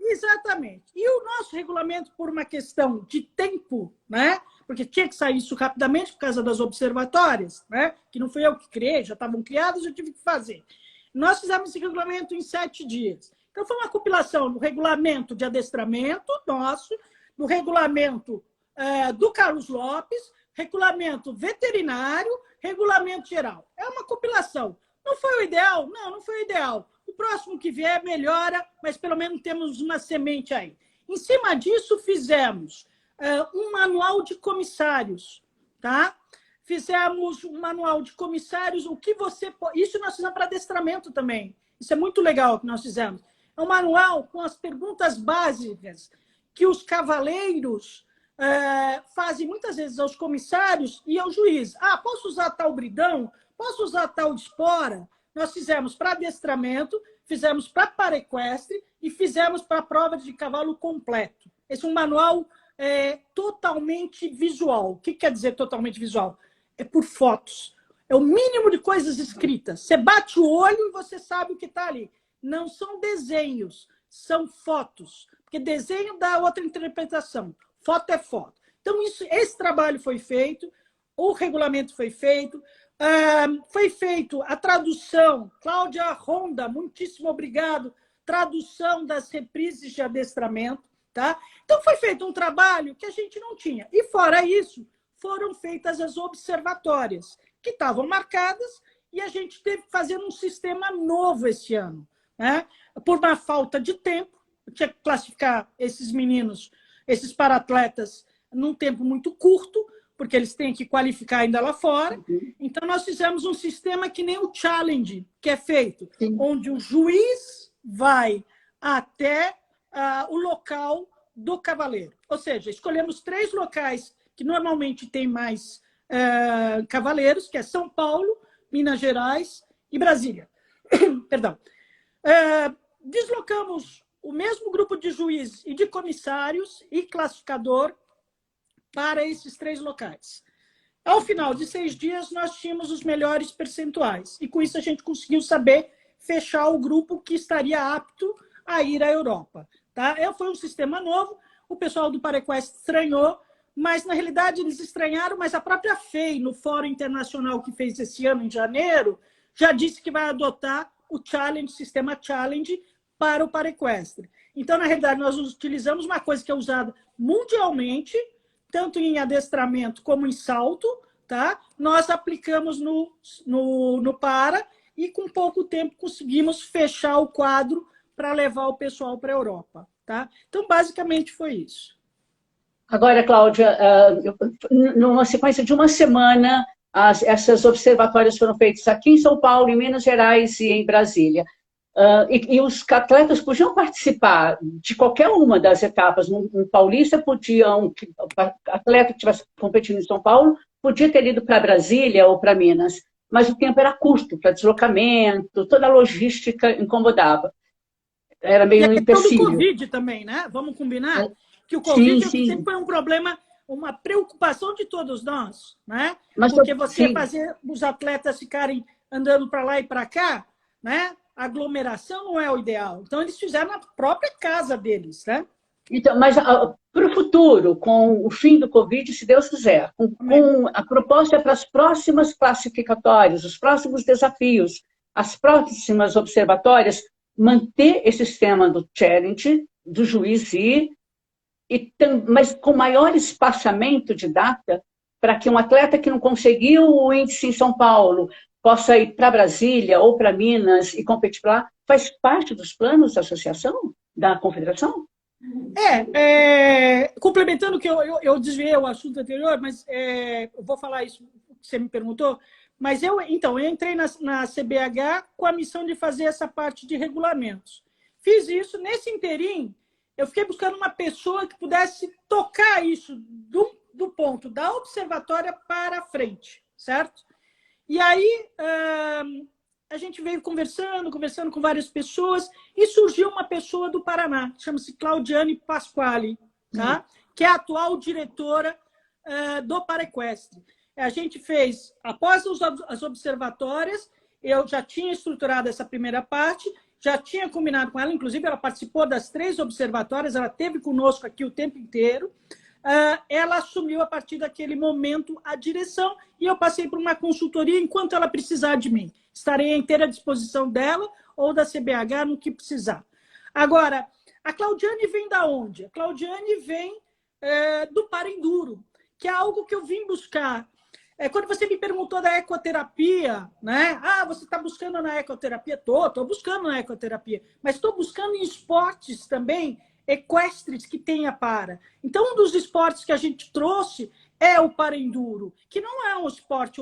Exatamente. E o nosso regulamento, por uma questão de tempo, né? Porque tinha que sair isso rapidamente por causa das observatórias, né? Que não fui eu que criei, já estavam criadas, eu tive que fazer. Nós fizemos esse regulamento em 7 dias. Então, foi uma compilação do regulamento de adestramento nosso, do regulamento do Carlos Lopes, regulamento veterinário, regulamento geral. É uma compilação. Não foi o ideal? Não, não foi o ideal. O próximo que vier melhora, mas pelo menos temos uma semente aí. Em cima disso, fizemos um manual de comissários, tá? Fizemos um manual de comissários, o que você... Isso nós fizemos para adestramento também. Isso é muito legal que nós fizemos. É um manual com as perguntas básicas que os cavaleiros fazem muitas vezes aos comissários e ao juiz. Posso usar tal bridão? Posso usar tal espora? Nós fizemos para adestramento, fizemos para PareQuest e fizemos para prova de cavalo completo. Esse é um manual totalmente visual. O que quer dizer totalmente visual? É por fotos. É o mínimo de coisas escritas. Você bate o olho e você sabe o que está ali. Não são desenhos, são fotos. Porque desenho dá outra interpretação. Foto é foto. Então, esse trabalho foi feito, o regulamento foi feito, foi feito a tradução. Cláudia Ronda, muitíssimo obrigado. Tradução das reprises de adestramento. Tá? Então, foi feito um trabalho que a gente não tinha. E, fora isso, foram feitas as observatórias, que estavam marcadas, e a gente teve que fazer um sistema novo esse ano, né? Por uma falta de tempo, eu tinha que classificar esses meninos, esses paratletas, num tempo muito curto, porque eles têm que qualificar ainda lá fora. Então, nós fizemos um sistema que nem o Challenge, que é feito, onde o juiz vai até o local do cavaleiro. Ou seja, escolhemos 3 locais que normalmente tem mais cavaleiros, que é São Paulo, Minas Gerais e Brasília. Perdão. Deslocamos o mesmo grupo de juízes e de comissários e classificador para esses 3 locais. Ao final de 6 dias, nós tínhamos os melhores percentuais. E com isso a gente conseguiu saber fechar o grupo que estaria apto a ir à Europa. Tá? Foi um sistema novo, o pessoal do PareQuest estranhou, mas, na realidade, eles estranharam, mas a própria FEI, no Fórum Internacional que fez esse ano, em janeiro, já disse que vai adotar o Challenge, sistema Challenge, para o PareQuest. Então, na realidade, nós utilizamos uma coisa que é usada mundialmente, tanto em adestramento como em salto, tá? Nós aplicamos no Para e, com pouco tempo, conseguimos fechar o quadro para levar o pessoal para a Europa. tá? Então, basicamente, foi isso. Agora, Cláudia, numa sequência de uma semana, essas observatórios foram feitos aqui em São Paulo, em Minas Gerais e em Brasília. E os atletas podiam participar de qualquer uma das etapas. Um paulista podia, um atleta que estivesse competindo em São Paulo, podia ter ido para Brasília ou para Minas, mas o tempo era curto para deslocamento, toda a logística incomodava. Era meio um empecilho. E a questão do Covid também, né? Vamos combinar? Que o Covid sempre foi um problema, uma preocupação de todos nós, né? Porque você fazer os atletas ficarem andando para lá e para cá, né? A aglomeração não é o ideal. Então, eles fizeram na própria casa deles, né? Então, mas para o futuro, com o fim do Covid, se Deus quiser, com a proposta para as próximas classificatórias, os próximos desafios, as próximas observatórias, manter esse sistema do challenge, do juiz ir, mas com maior espaçamento de data, para que um atleta que não conseguiu o índice em São Paulo possa ir para Brasília ou para Minas e competir lá, faz parte dos planos da associação, da confederação? Complementando que eu desviei o assunto anterior, mas eu vou falar isso que você me perguntou, mas eu entrei na CBH com a missão de fazer essa parte de regulamentos. Fiz isso, nesse inteirinho, eu fiquei buscando uma pessoa que pudesse tocar isso do ponto da observatória para frente, certo? E aí, a gente veio conversando com várias pessoas, e surgiu uma pessoa do Paraná, chama-se Claudiane Pasquale, tá? Que é a atual diretora do Paraequestre. A gente fez, após as observatórias, eu já tinha estruturado essa primeira parte, já tinha combinado com ela, inclusive ela participou das 3 observatórias, ela esteve conosco aqui o tempo inteiro. Ela assumiu, a partir daquele momento, a direção, e eu passei por uma consultoria enquanto ela precisar de mim. Estarei à inteira disposição dela ou da CBH no que precisar. Agora, a Claudiane vem da onde? A Claudiane vem do Parenduro, que é algo que eu vim buscar. Quando você me perguntou da ecoterapia, né? Você está buscando na ecoterapia? Estou buscando na ecoterapia, mas estou buscando em esportes também equestres que tenha para. Então, um dos esportes que a gente trouxe é o parenduro, que não é um esporte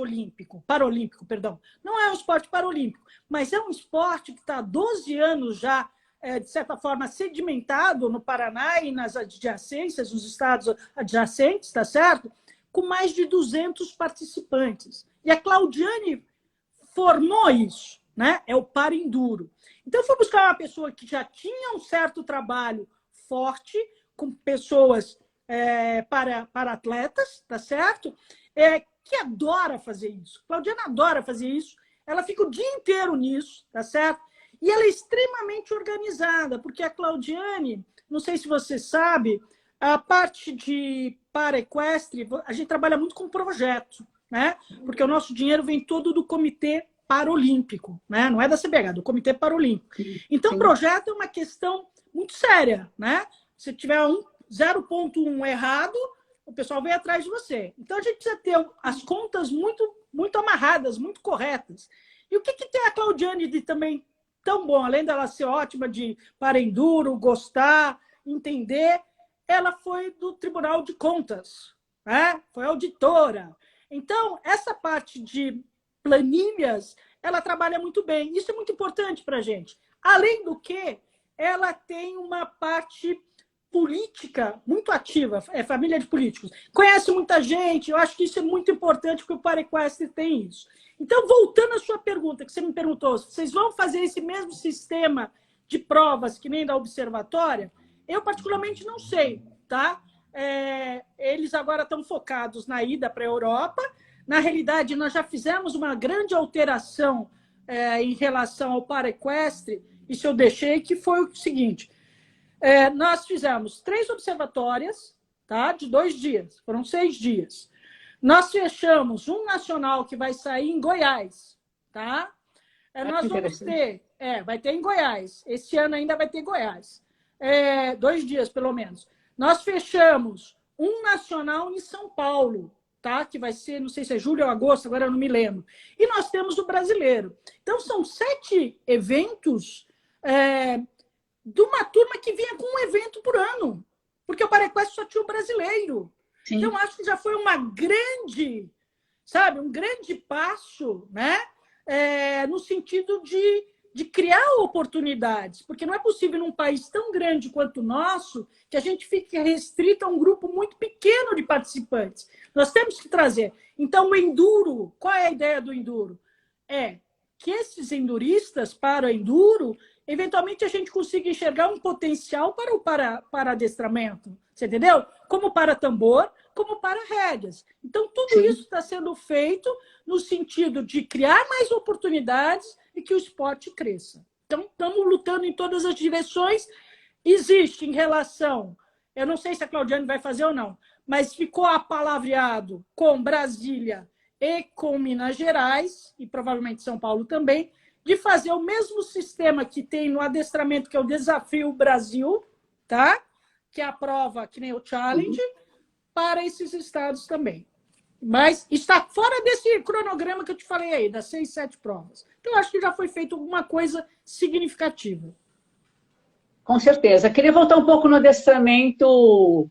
paralímpico, perdão. Não é um esporte paralímpico, mas é um esporte que está há 12 anos já, de certa forma, sedimentado no Paraná e nas adjacências, nos estados adjacentes, tá certo? Com mais de 200 participantes. E a Claudiane formou isso, né? É o parenduro. Então, eu fui buscar uma pessoa que já tinha um certo trabalho forte, com pessoas para atletas, tá certo? Que adora fazer isso. Claudiana adora fazer isso. Ela fica o dia inteiro nisso, tá certo? E ela é extremamente organizada, porque a Claudiane, não sei se você sabe, a parte de paraequestre, a gente trabalha muito com projeto, né? Porque o nosso dinheiro vem todo do Comitê Paralímpico, né? Não é da CBH, do Comitê Paralímpico. Então, projeto é uma questão muito séria, né? Se tiver 0,1 errado, o pessoal vem atrás de você. Então, a gente precisa ter as contas muito, muito amarradas, muito corretas. E o que tem a Claudiane de também tão bom? Além dela ser ótima de parenduro, gostar, entender, ela foi do Tribunal de Contas, né? Foi auditora. Então, essa parte de planilhas, ela trabalha muito bem. Isso é muito importante para a gente. Além do que, ela tem uma parte política muito ativa, é família de políticos. Conhece muita gente, eu acho que isso é muito importante, porque o Paraequestre tem isso. Então, voltando à sua pergunta, que você me perguntou, vocês vão fazer esse mesmo sistema de provas que nem da observatória? Eu, particularmente, não sei, tá? Eles agora estão focados na ida para a Europa. Na realidade, nós já fizemos uma grande alteração em relação ao Paraequestre, isso eu deixei, que foi o seguinte, nós fizemos 3 observatórias, tá? De 2 dias, foram 6 dias. Nós fechamos um nacional que vai sair em Goiás, tá? Nós vamos ter, vai ter em Goiás, esse ano ainda vai ter Goiás, 2 dias pelo menos. Nós fechamos um nacional em São Paulo, tá? Que vai ser, não sei se é julho ou agosto, agora eu não me lembro. E nós temos o brasileiro. Então, são 7 eventos de uma turma que vinha com um evento por ano, porque o Paraquest só tinha o brasileiro. Sim. Então, acho que já foi uma grande, sabe, um grande passo, né? No sentido de criar oportunidades, porque não é possível num país tão grande quanto o nosso que a gente fique restrito a um grupo muito pequeno de participantes. Nós temos que trazer. Então, o enduro, qual é a ideia do enduro? É que esses enduristas para o enduro, eventualmente a gente consiga enxergar um potencial para adestramento, você entendeu? Como para tambor, como para rédeas. Então, tudo Sim. isso está sendo feito no sentido de criar mais oportunidades e que o esporte cresça. Então, estamos lutando em todas as direções. Existe em relação, eu não sei se a Claudiane vai fazer ou não, mas ficou apalavreado com Brasília e com Minas Gerais, e provavelmente São Paulo também, de fazer o mesmo sistema que tem no adestramento, que é o Desafio Brasil, tá? Que é a prova, que nem o Challenge, para esses estados também. Mas está fora desse cronograma que eu te falei aí, das 6, 7 provas. Então, acho que já foi feito alguma coisa significativa. Com certeza. Queria voltar um pouco no adestramento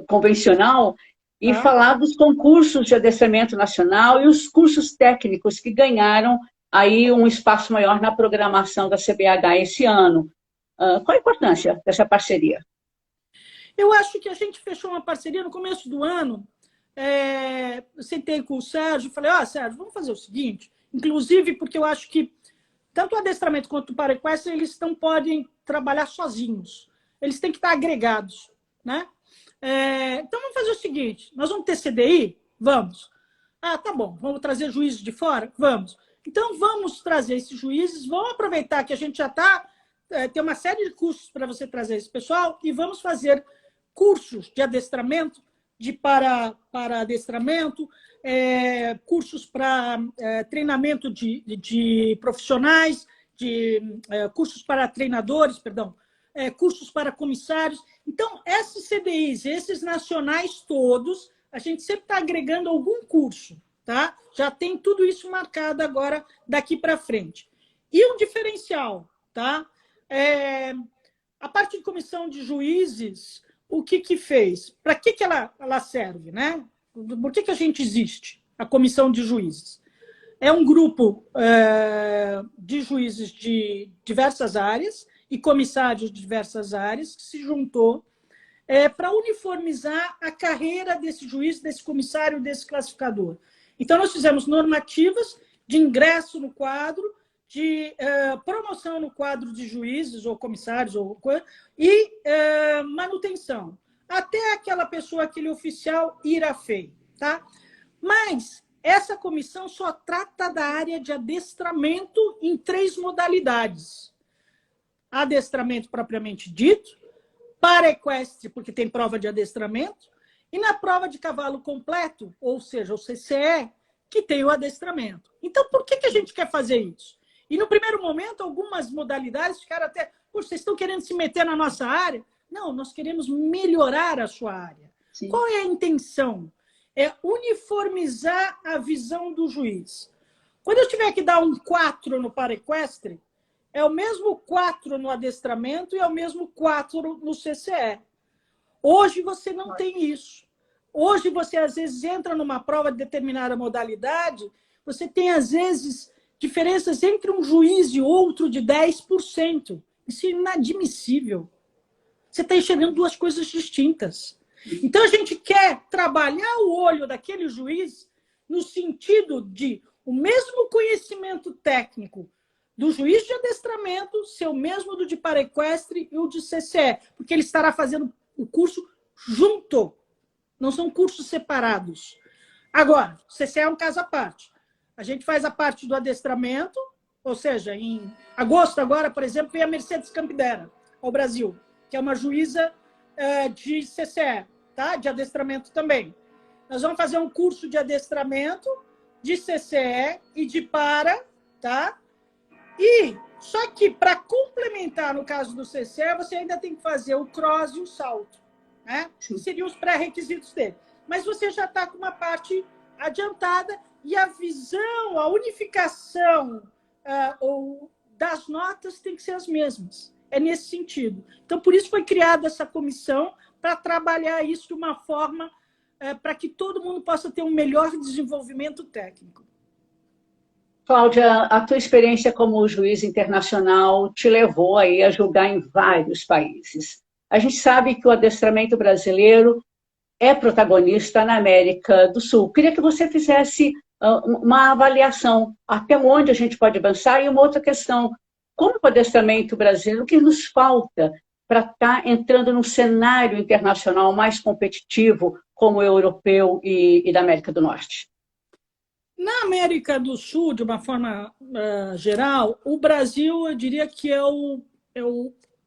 convencional e falar dos concursos de adestramento nacional e os cursos técnicos que ganharam aí um espaço maior na programação da CBH esse ano. Qual a importância dessa parceria? Eu acho que a gente fechou uma parceria no começo do ano. Eu sentei com o Sérgio e falei, Sérgio, vamos fazer o seguinte, inclusive porque eu acho que tanto o adestramento quanto o Paraquest, eles não podem trabalhar sozinhos. Eles têm que estar agregados, né? Então, vamos fazer o seguinte, nós vamos ter CDI? Vamos. Tá bom, vamos trazer juízes de fora? Vamos. Então, vamos trazer esses juízes, vamos aproveitar que a gente já está, tem uma série de cursos para você trazer esse pessoal e vamos fazer cursos de adestramento, para adestramento, cursos para treinamento de profissionais, cursos para treinadores, perdão, cursos para comissários. Então, esses CDIs, esses nacionais todos, a gente sempre está agregando algum curso, tá? Já tem tudo isso marcado agora, daqui para frente. E um diferencial, tá? A parte de comissão de juízes, o que fez? Para que ela serve, né? Por que a gente existe? A comissão de juízes. É um grupo de juízes de diversas áreas e comissários de diversas áreas que se juntou para uniformizar a carreira desse juiz, desse comissário, desse classificador. Então, nós fizemos normativas de ingresso no quadro, de promoção no quadro de juízes ou comissários e manutenção. Até aquela pessoa, aquele oficial, ir à FEI. Tá? Mas essa comissão só trata da área de adestramento em 3 modalidades. Adestramento propriamente dito, paraequestre, porque tem prova de adestramento, e na prova de cavalo completo, ou seja, o CCE, que tem o adestramento. Então, por que a gente quer fazer isso? E no primeiro momento, algumas modalidades ficaram até, vocês estão querendo se meter na nossa área? Não, nós queremos melhorar a sua área. Sim. Qual é a intenção? É uniformizar a visão do juiz. Quando eu tiver que dar um 4 no paraequestre, é o mesmo 4 no adestramento e é o mesmo 4 no CCE. Hoje você não tem isso. Hoje você, às vezes, entra numa prova de determinada modalidade, você tem, às vezes, diferenças entre um juiz e outro de 10%. Isso é inadmissível. Você está enxergando 2 coisas distintas. Então, a gente quer trabalhar o olho daquele juiz no sentido de o mesmo conhecimento técnico do juiz de adestramento ser o mesmo do de paraequestre e o de CCE, porque ele estará fazendo o curso junto, não são cursos separados. Agora, o CCE é um caso à parte. A gente faz a parte do adestramento, ou seja, em agosto agora, por exemplo, vem a Mercedes Campidera ao Brasil, que é uma juíza de CCE, tá? De adestramento também. Nós vamos fazer um curso de adestramento, de CCE e de para, tá? E só que para complementar, no caso do CCE, você ainda tem que fazer o cross e o salto, né? Seriam os pré-requisitos dele. Mas você já está com uma parte adiantada e a visão, a unificação ou das notas tem que ser as mesmas. é nesse sentido. Então, por isso foi criada essa comissão para trabalhar isso de uma forma para que todo mundo possa ter um melhor desenvolvimento técnico. Cláudia, a tua experiência como juiz internacional te levou aí a julgar em vários países. A gente sabe que o adestramento brasileiro é protagonista na América do Sul. Queria que você fizesse uma avaliação até onde a gente pode avançar e uma outra questão. Como o adestramento brasileiro, o que nos falta para estar entrando num cenário internacional mais competitivo como o europeu e da América do Norte? Na América do Sul, de uma forma geral, o Brasil, eu diria que é o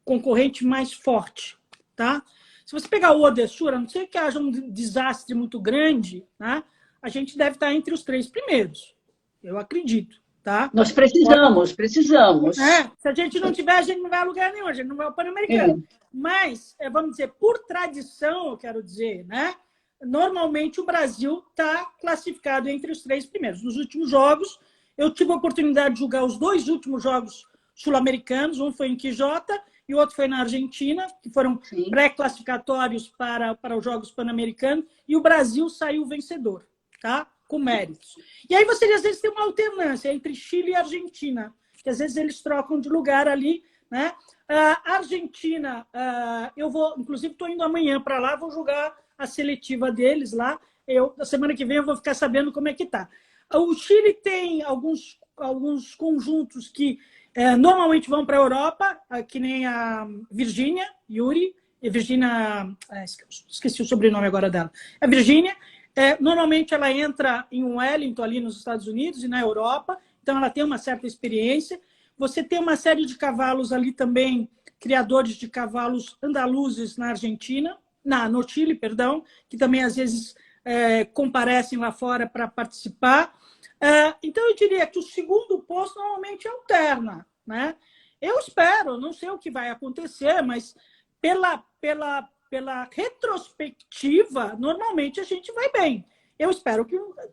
concorrente mais forte, tá? Se você pegar o Odessur, a não ser que haja um desastre muito grande, né, a gente deve estar entre os 3 primeiros, eu acredito, tá? Nós precisamos. Se a gente não tiver, a gente não vai a lugar nenhum, a gente não vai ao Pan-Americano. Mas, vamos dizer, por tradição, eu quero dizer, né? Normalmente o Brasil está classificado entre os 3 primeiros. Nos últimos jogos, eu tive a oportunidade de jogar os 2 últimos jogos sul-americanos, um foi em Quijota e o outro foi na Argentina, que foram pré-classificatórios para os Jogos Pan-Americanos, e o Brasil saiu vencedor, tá? Com méritos. E aí você, às vezes, tem uma alternância entre Chile e Argentina, que às vezes eles trocam de lugar ali, né? A Argentina, inclusive, estou indo amanhã para lá, vou jogar a seletiva deles lá. Na semana que vem eu vou ficar sabendo como é que está. O Chile tem alguns conjuntos que normalmente vão para a Europa, que nem a Virgínia, esqueci o sobrenome agora dela. A Virgínia, normalmente ela entra em Wellington, ali nos Estados Unidos e na Europa, então ela tem uma certa experiência. Você tem uma série de cavalos ali também, criadores de cavalos andaluzes na Argentina, no Chile, perdão, que também às vezes comparecem lá fora para participar. Então, eu diria que o segundo posto normalmente alterna, né? Eu espero, não sei o que vai acontecer, mas pela retrospectiva, normalmente a gente vai bem. Eu espero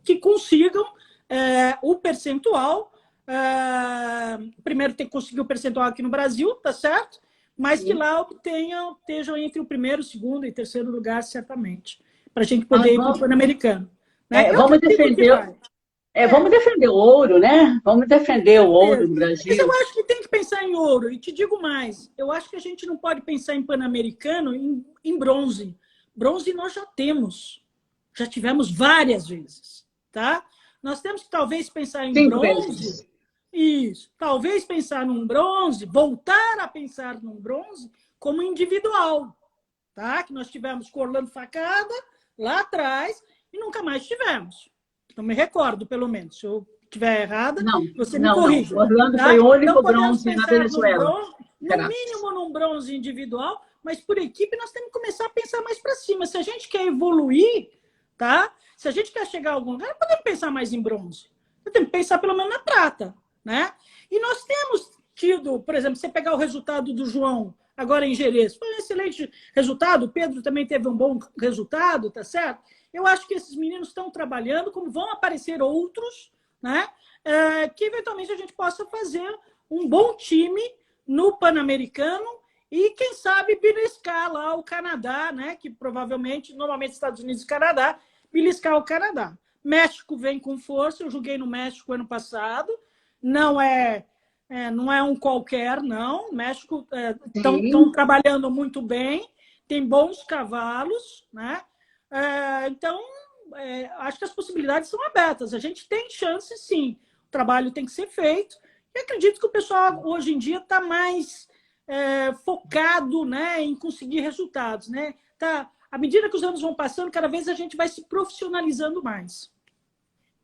que consigam o percentual. Primeiro tem que conseguir o percentual aqui no Brasil, tá certo? Mas que lá estejam entre o primeiro, segundo e terceiro lugar, certamente, para a gente poder ir para o Pan-Americano. Né? Vamos defender o ouro, né? Vamos defender o ouro no Brasil. Mas eu acho que tem que pensar em ouro. E te digo mais, eu acho que a gente não pode pensar em Pan-Americano em bronze. Bronze nós já temos. Já tivemos várias vezes. Tá? Nós temos que talvez pensar em bronze. Isso. Talvez pensar num bronze, voltar a pensar num bronze como individual. Tá? Que nós tivemos com Orlando Facada lá atrás e nunca mais tivemos. Não me recordo, pelo menos. Se eu estiver errada, você me corrige. Orlando foi o único bronze na Venezuela. No mínimo num bronze individual, mas por equipe nós temos que começar a pensar mais para cima. Se a gente quer evoluir, tá? Se a gente quer chegar a algum lugar, não podemos pensar mais em bronze. Nós temos que pensar pelo menos na prata, né? E nós temos tido, por exemplo, você pegar o resultado do João agora em Jerez, foi um excelente resultado, o Pedro também teve um bom resultado, tá certo? Eu acho que esses meninos estão trabalhando, como vão aparecer outros, né? Que eventualmente a gente possa fazer um bom time no Pan-Americano e, quem sabe, beliscar lá o Canadá, né? Que provavelmente, normalmente Estados Unidos e Canadá, beliscar o Canadá. México vem com força, eu joguei no México ano passado, não é um qualquer, não. O México estão trabalhando muito bem, tem bons cavalos, né? Então, acho que as possibilidades são abertas. A gente tem chance, sim. O trabalho tem que ser feito. E acredito que o pessoal, hoje em dia, está mais focado, né, em conseguir resultados. Né? À medida que os anos vão passando, cada vez a gente vai se profissionalizando mais.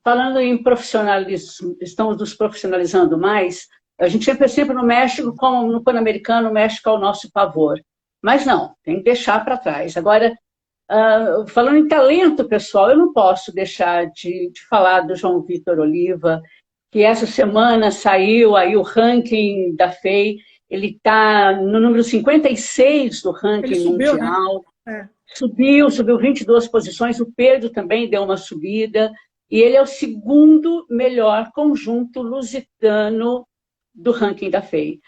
Falando em profissionalismo, estamos nos profissionalizando mais. A gente sempre no México, como no Pan-Americano, o México é o nosso pavor. Mas não, tem que deixar para trás. Agora, falando em talento, pessoal, eu não posso deixar de falar do João Vitor Oliva, que essa semana saiu aí o ranking da FEI. Ele está no número 56 do ranking mundial. Né? Subiu 22 posições. O Pedro também deu uma subida. E ele é o segundo melhor conjunto lusitano do ranking da FEI.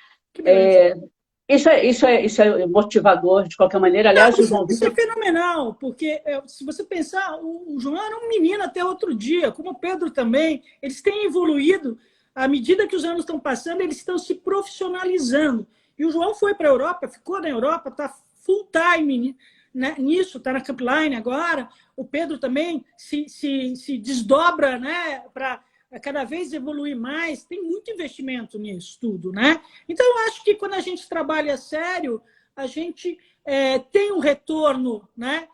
Isso é motivador, de qualquer maneira. Não, Aliás, o João isso é Vitor... fenomenal, porque se você pensar, o João era um menino até outro dia, como o Pedro também, eles têm evoluído, à medida que os anos estão passando, eles estão se profissionalizando. E o João foi para a Europa, ficou na Europa, está full time, né, nisso, está na Campline agora, o Pedro também se desdobra, né, para cada vez evoluir mais, tem muito investimento nisso tudo, né? Então, eu acho que quando a gente trabalha sério, a gente tem um retorno, né?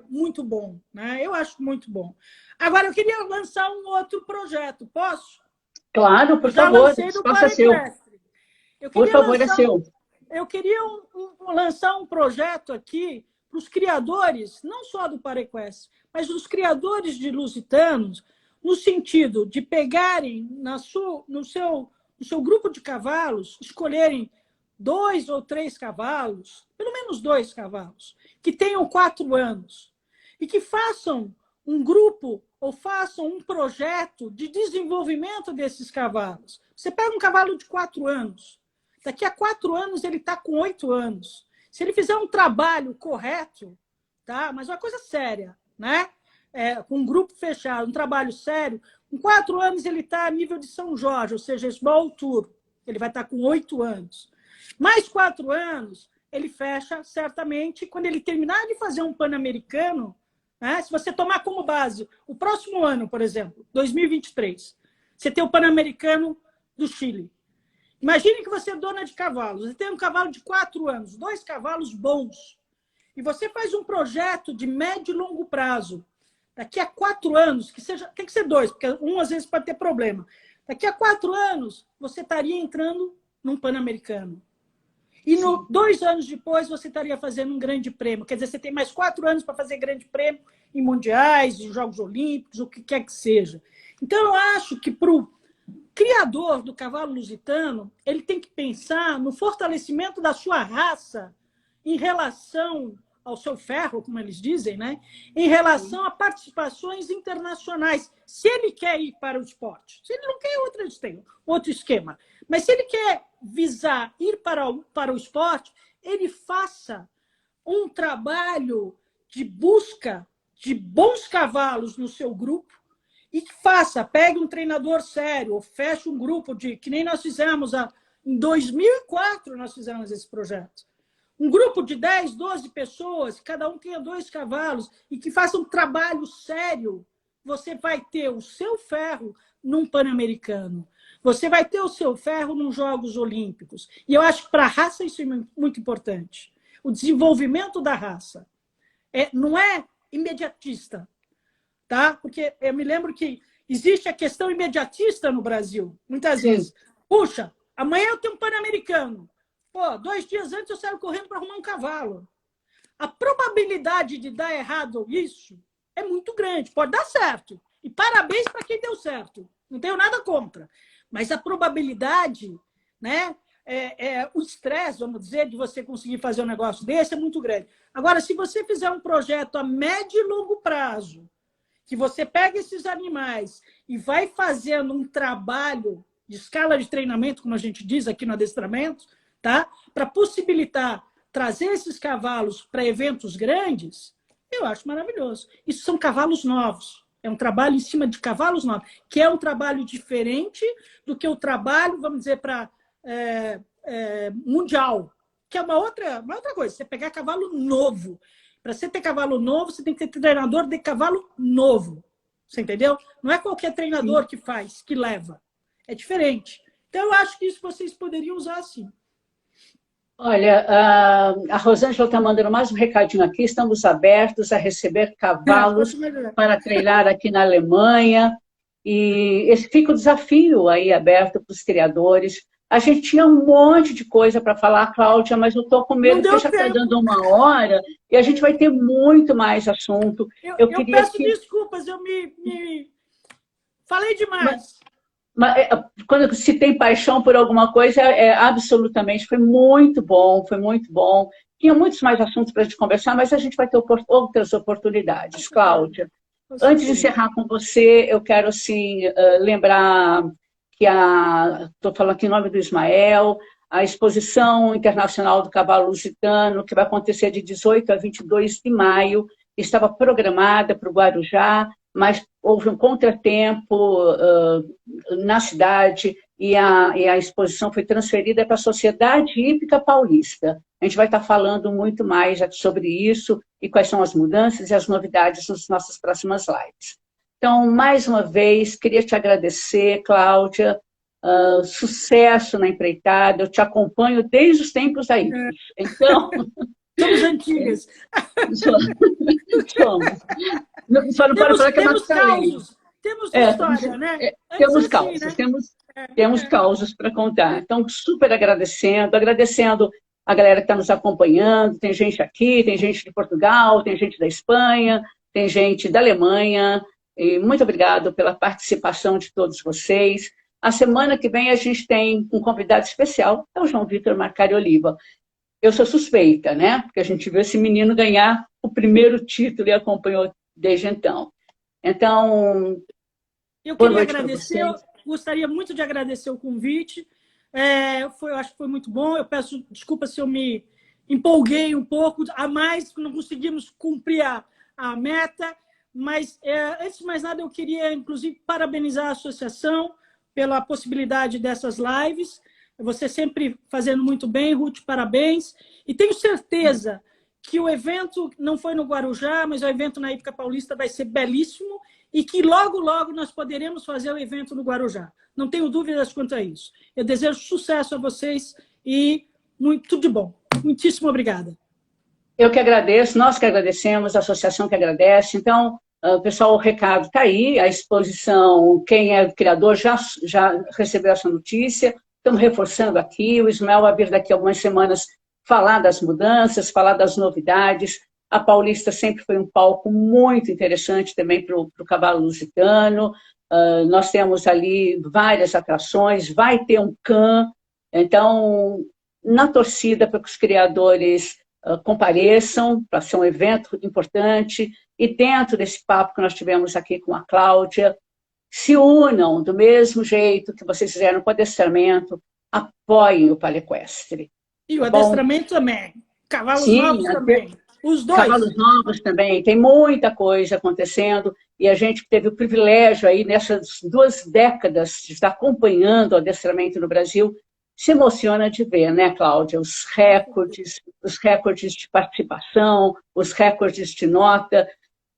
Muito bom, né? Eu acho muito bom. Agora, eu queria lançar um outro projeto, posso? Claro, por Eu já favor, o lancei no espaço é seu. Parequestre. Eu Por queria favor, é lançar seu. eu queria lançar um projeto aqui para os criadores, não só do Parequest, mas dos criadores de lusitanos, no sentido de pegarem no seu grupo de cavalos, escolherem 2 ou 3 cavalos, pelo menos 2 cavalos, que tenham 4 anos, e que façam um grupo ou façam um projeto de desenvolvimento desses cavalos. Você pega um cavalo de 4 anos, daqui a 4 anos ele está com 8 anos. Se ele fizer um trabalho correto, tá? Mas uma coisa séria, né? Com um grupo fechado, um trabalho sério, com 4 anos ele está a nível de São Jorge, ou seja, Small Tour. Ele vai estar com 8 anos. Mais 4 anos, ele fecha certamente, quando ele terminar de fazer um Pan-Americano, né? Se você tomar como base o próximo ano, por exemplo, 2023, você tem o Pan-Americano do Chile. Imagine que você é dona de cavalos, você tem um cavalo de 4 anos, 2 cavalos bons, e você faz um projeto de médio e longo prazo. Daqui a 4 anos, tem que ser 2, porque um às vezes pode ter problema. Daqui a 4 anos, você estaria entrando num Pan-Americano. E 2 anos depois, você estaria fazendo um grande prêmio. Quer dizer, você tem mais 4 anos para fazer grande prêmio em mundiais, em Jogos Olímpicos, o que quer que seja. Então, eu acho que para o criador do cavalo lusitano, ele tem que pensar no fortalecimento da sua raça em relação ao seu ferro, como eles dizem, né? Em relação a participações internacionais. Se ele quer ir para o esporte, se ele não quer, eles têm outro esquema. Mas se ele quer visar ir para o esporte, ele faça um trabalho de busca de bons cavalos no seu grupo e que pegue um treinador sério, ou feche um grupo que nem nós fizemos em 2004, nós fizemos esse projeto. Um grupo de 10, 12 pessoas, cada um tenha 2 cavalos, e que faça um trabalho sério, você vai ter o seu ferro num Pan-Americano. Você vai ter o seu ferro nos Jogos Olímpicos. E eu acho que para a raça isso é muito importante. O desenvolvimento da raça não é imediatista, tá? Porque eu me lembro que existe a questão imediatista no Brasil, muitas vezes. Puxa, amanhã eu tenho um Pan-Americano. Pô, 2 dias antes eu saio correndo para arrumar um cavalo. A probabilidade de dar errado isso é muito grande. Pode dar certo. E parabéns para quem deu certo. Não tenho nada contra. Mas a probabilidade, né, o estresse, vamos dizer, de você conseguir fazer um negócio desse é muito grande. Agora, se você fizer um projeto a médio e longo prazo, que você pega esses animais e vai fazendo um trabalho de escala de treinamento, como a gente diz aqui no adestramento, tá? Para possibilitar trazer esses cavalos para eventos grandes, eu acho maravilhoso. Isso são cavalos novos. É um trabalho em cima de cavalos novos, que é um trabalho diferente do que o trabalho, vamos dizer, para mundial, que é uma outra coisa. Você pegar cavalo novo. Para você ter cavalo novo, você tem que ter treinador de cavalo novo. Você entendeu? Não é qualquer treinador que faz, que leva. É diferente. Então, eu acho que isso vocês poderiam usar assim. Olha, a Rosângela está mandando mais um recadinho aqui. Estamos abertos a receber cavalos para treinar aqui na Alemanha. E fica o desafio aí aberto para os criadores. A gente tinha um monte de coisa para falar, Cláudia, mas eu estou com medo que já está dando 1 hora e a gente vai ter muito mais assunto. Eu peço desculpas, eu me falei demais. Mas quando se tem paixão por alguma coisa, absolutamente, foi muito bom, foi muito bom. Tinha muitos mais assuntos para a gente conversar, mas a gente vai ter outras oportunidades. Cláudia, antes de encerrar com você, eu quero assim, lembrar que estou falando aqui em nome do Ismael, a Exposição Internacional do Cavalo Lusitano, que vai acontecer de 18 a 22 de maio, estava programada para o Guarujá, mas houve um contratempo na cidade e a exposição foi transferida para a Sociedade Hípica Paulista. A gente vai estar falando muito mais sobre isso e quais são as mudanças e as novidades nas nossas próximas lives. Então, mais uma vez, queria te agradecer, Cláudia, sucesso na empreitada, eu te acompanho desde os tempos da IPES. Então... Somos antigas. Somos. Só não pode falar que é masculino. Temos história, né? Temos causas, né? temos causas para contar. Então, super agradecendo a galera que está nos acompanhando. Tem gente aqui, tem gente de Portugal, tem gente da Espanha, tem gente da Alemanha. E muito obrigado pela participação de todos vocês. A semana que vem a gente tem um convidado especial, é o João Vitor Marcari Oliva. Eu sou suspeita, né? Porque a gente viu esse menino ganhar o primeiro título e acompanhou desde então. Então, eu queria agradecer, gostaria muito de agradecer o convite. Eu acho que foi muito bom. Eu peço desculpa se eu me empolguei um pouco a mais, não conseguimos cumprir a meta, mas antes de mais nada eu queria, inclusive, parabenizar a associação pela possibilidade dessas lives. Você sempre fazendo muito bem, Ruth, parabéns. E tenho certeza que o evento não foi no Guarujá, mas o evento na Hípica Paulista vai ser belíssimo e que logo, logo nós poderemos fazer o evento no Guarujá. Não tenho dúvidas quanto a isso. Eu desejo sucesso a vocês e tudo de bom. Muitíssimo obrigada. Eu que agradeço, nós que agradecemos, a associação que agradece. Então, pessoal, o recado está aí, a exposição, quem é o criador já recebeu essa notícia. Estamos reforçando aqui, o Ismael vai vir daqui a algumas semanas falar das mudanças, falar das novidades. A Paulista sempre foi um palco muito interessante também para o cavalo lusitano. Nós temos ali várias atrações, vai ter um CAN. Então, na torcida para que os criadores compareçam, para ser um evento importante. E dentro desse papo que nós tivemos aqui com a Cláudia, se unam do mesmo jeito que vocês fizeram com o adestramento, apoiem o Palequestre. E o adestramento também. Cavalos novos também. Os dois. Cavalos novos também. Tem muita coisa acontecendo e a gente teve o privilégio aí nessas 2 décadas de estar acompanhando o adestramento no Brasil. Se emociona de ver, né, Cláudia? Os recordes de participação, os recordes de nota.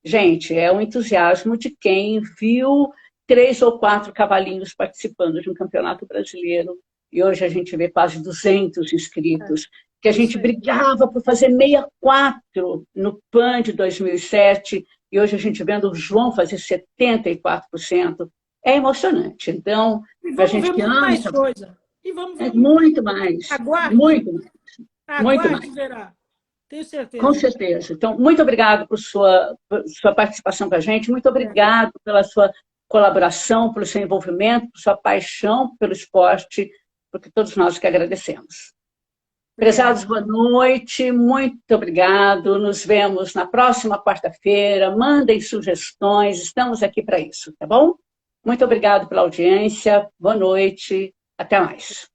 Gente, é um entusiasmo de quem viu 3 ou 4 cavalinhos participando de um campeonato brasileiro. E hoje a gente vê quase 200 inscritos. Que a gente brigava por fazer 64 no PAN de 2007. E hoje a gente vendo o João fazer 74%. É emocionante. Então, a gente que ama... mais coisa. E vamos ver muito mais. Aguarde. Muito mais. Aguarde, muito mais. Verá. Tenho certeza. Com certeza. Então, muito obrigado por sua participação com a gente. Muito obrigado pela sua colaboração, pelo seu envolvimento, por sua paixão pelo esporte, porque todos nós que agradecemos. Prezados, boa noite, muito obrigado. Nos vemos na próxima quarta-feira. Mandem sugestões, estamos aqui para isso, tá bom? Muito obrigado pela audiência, boa noite, até mais.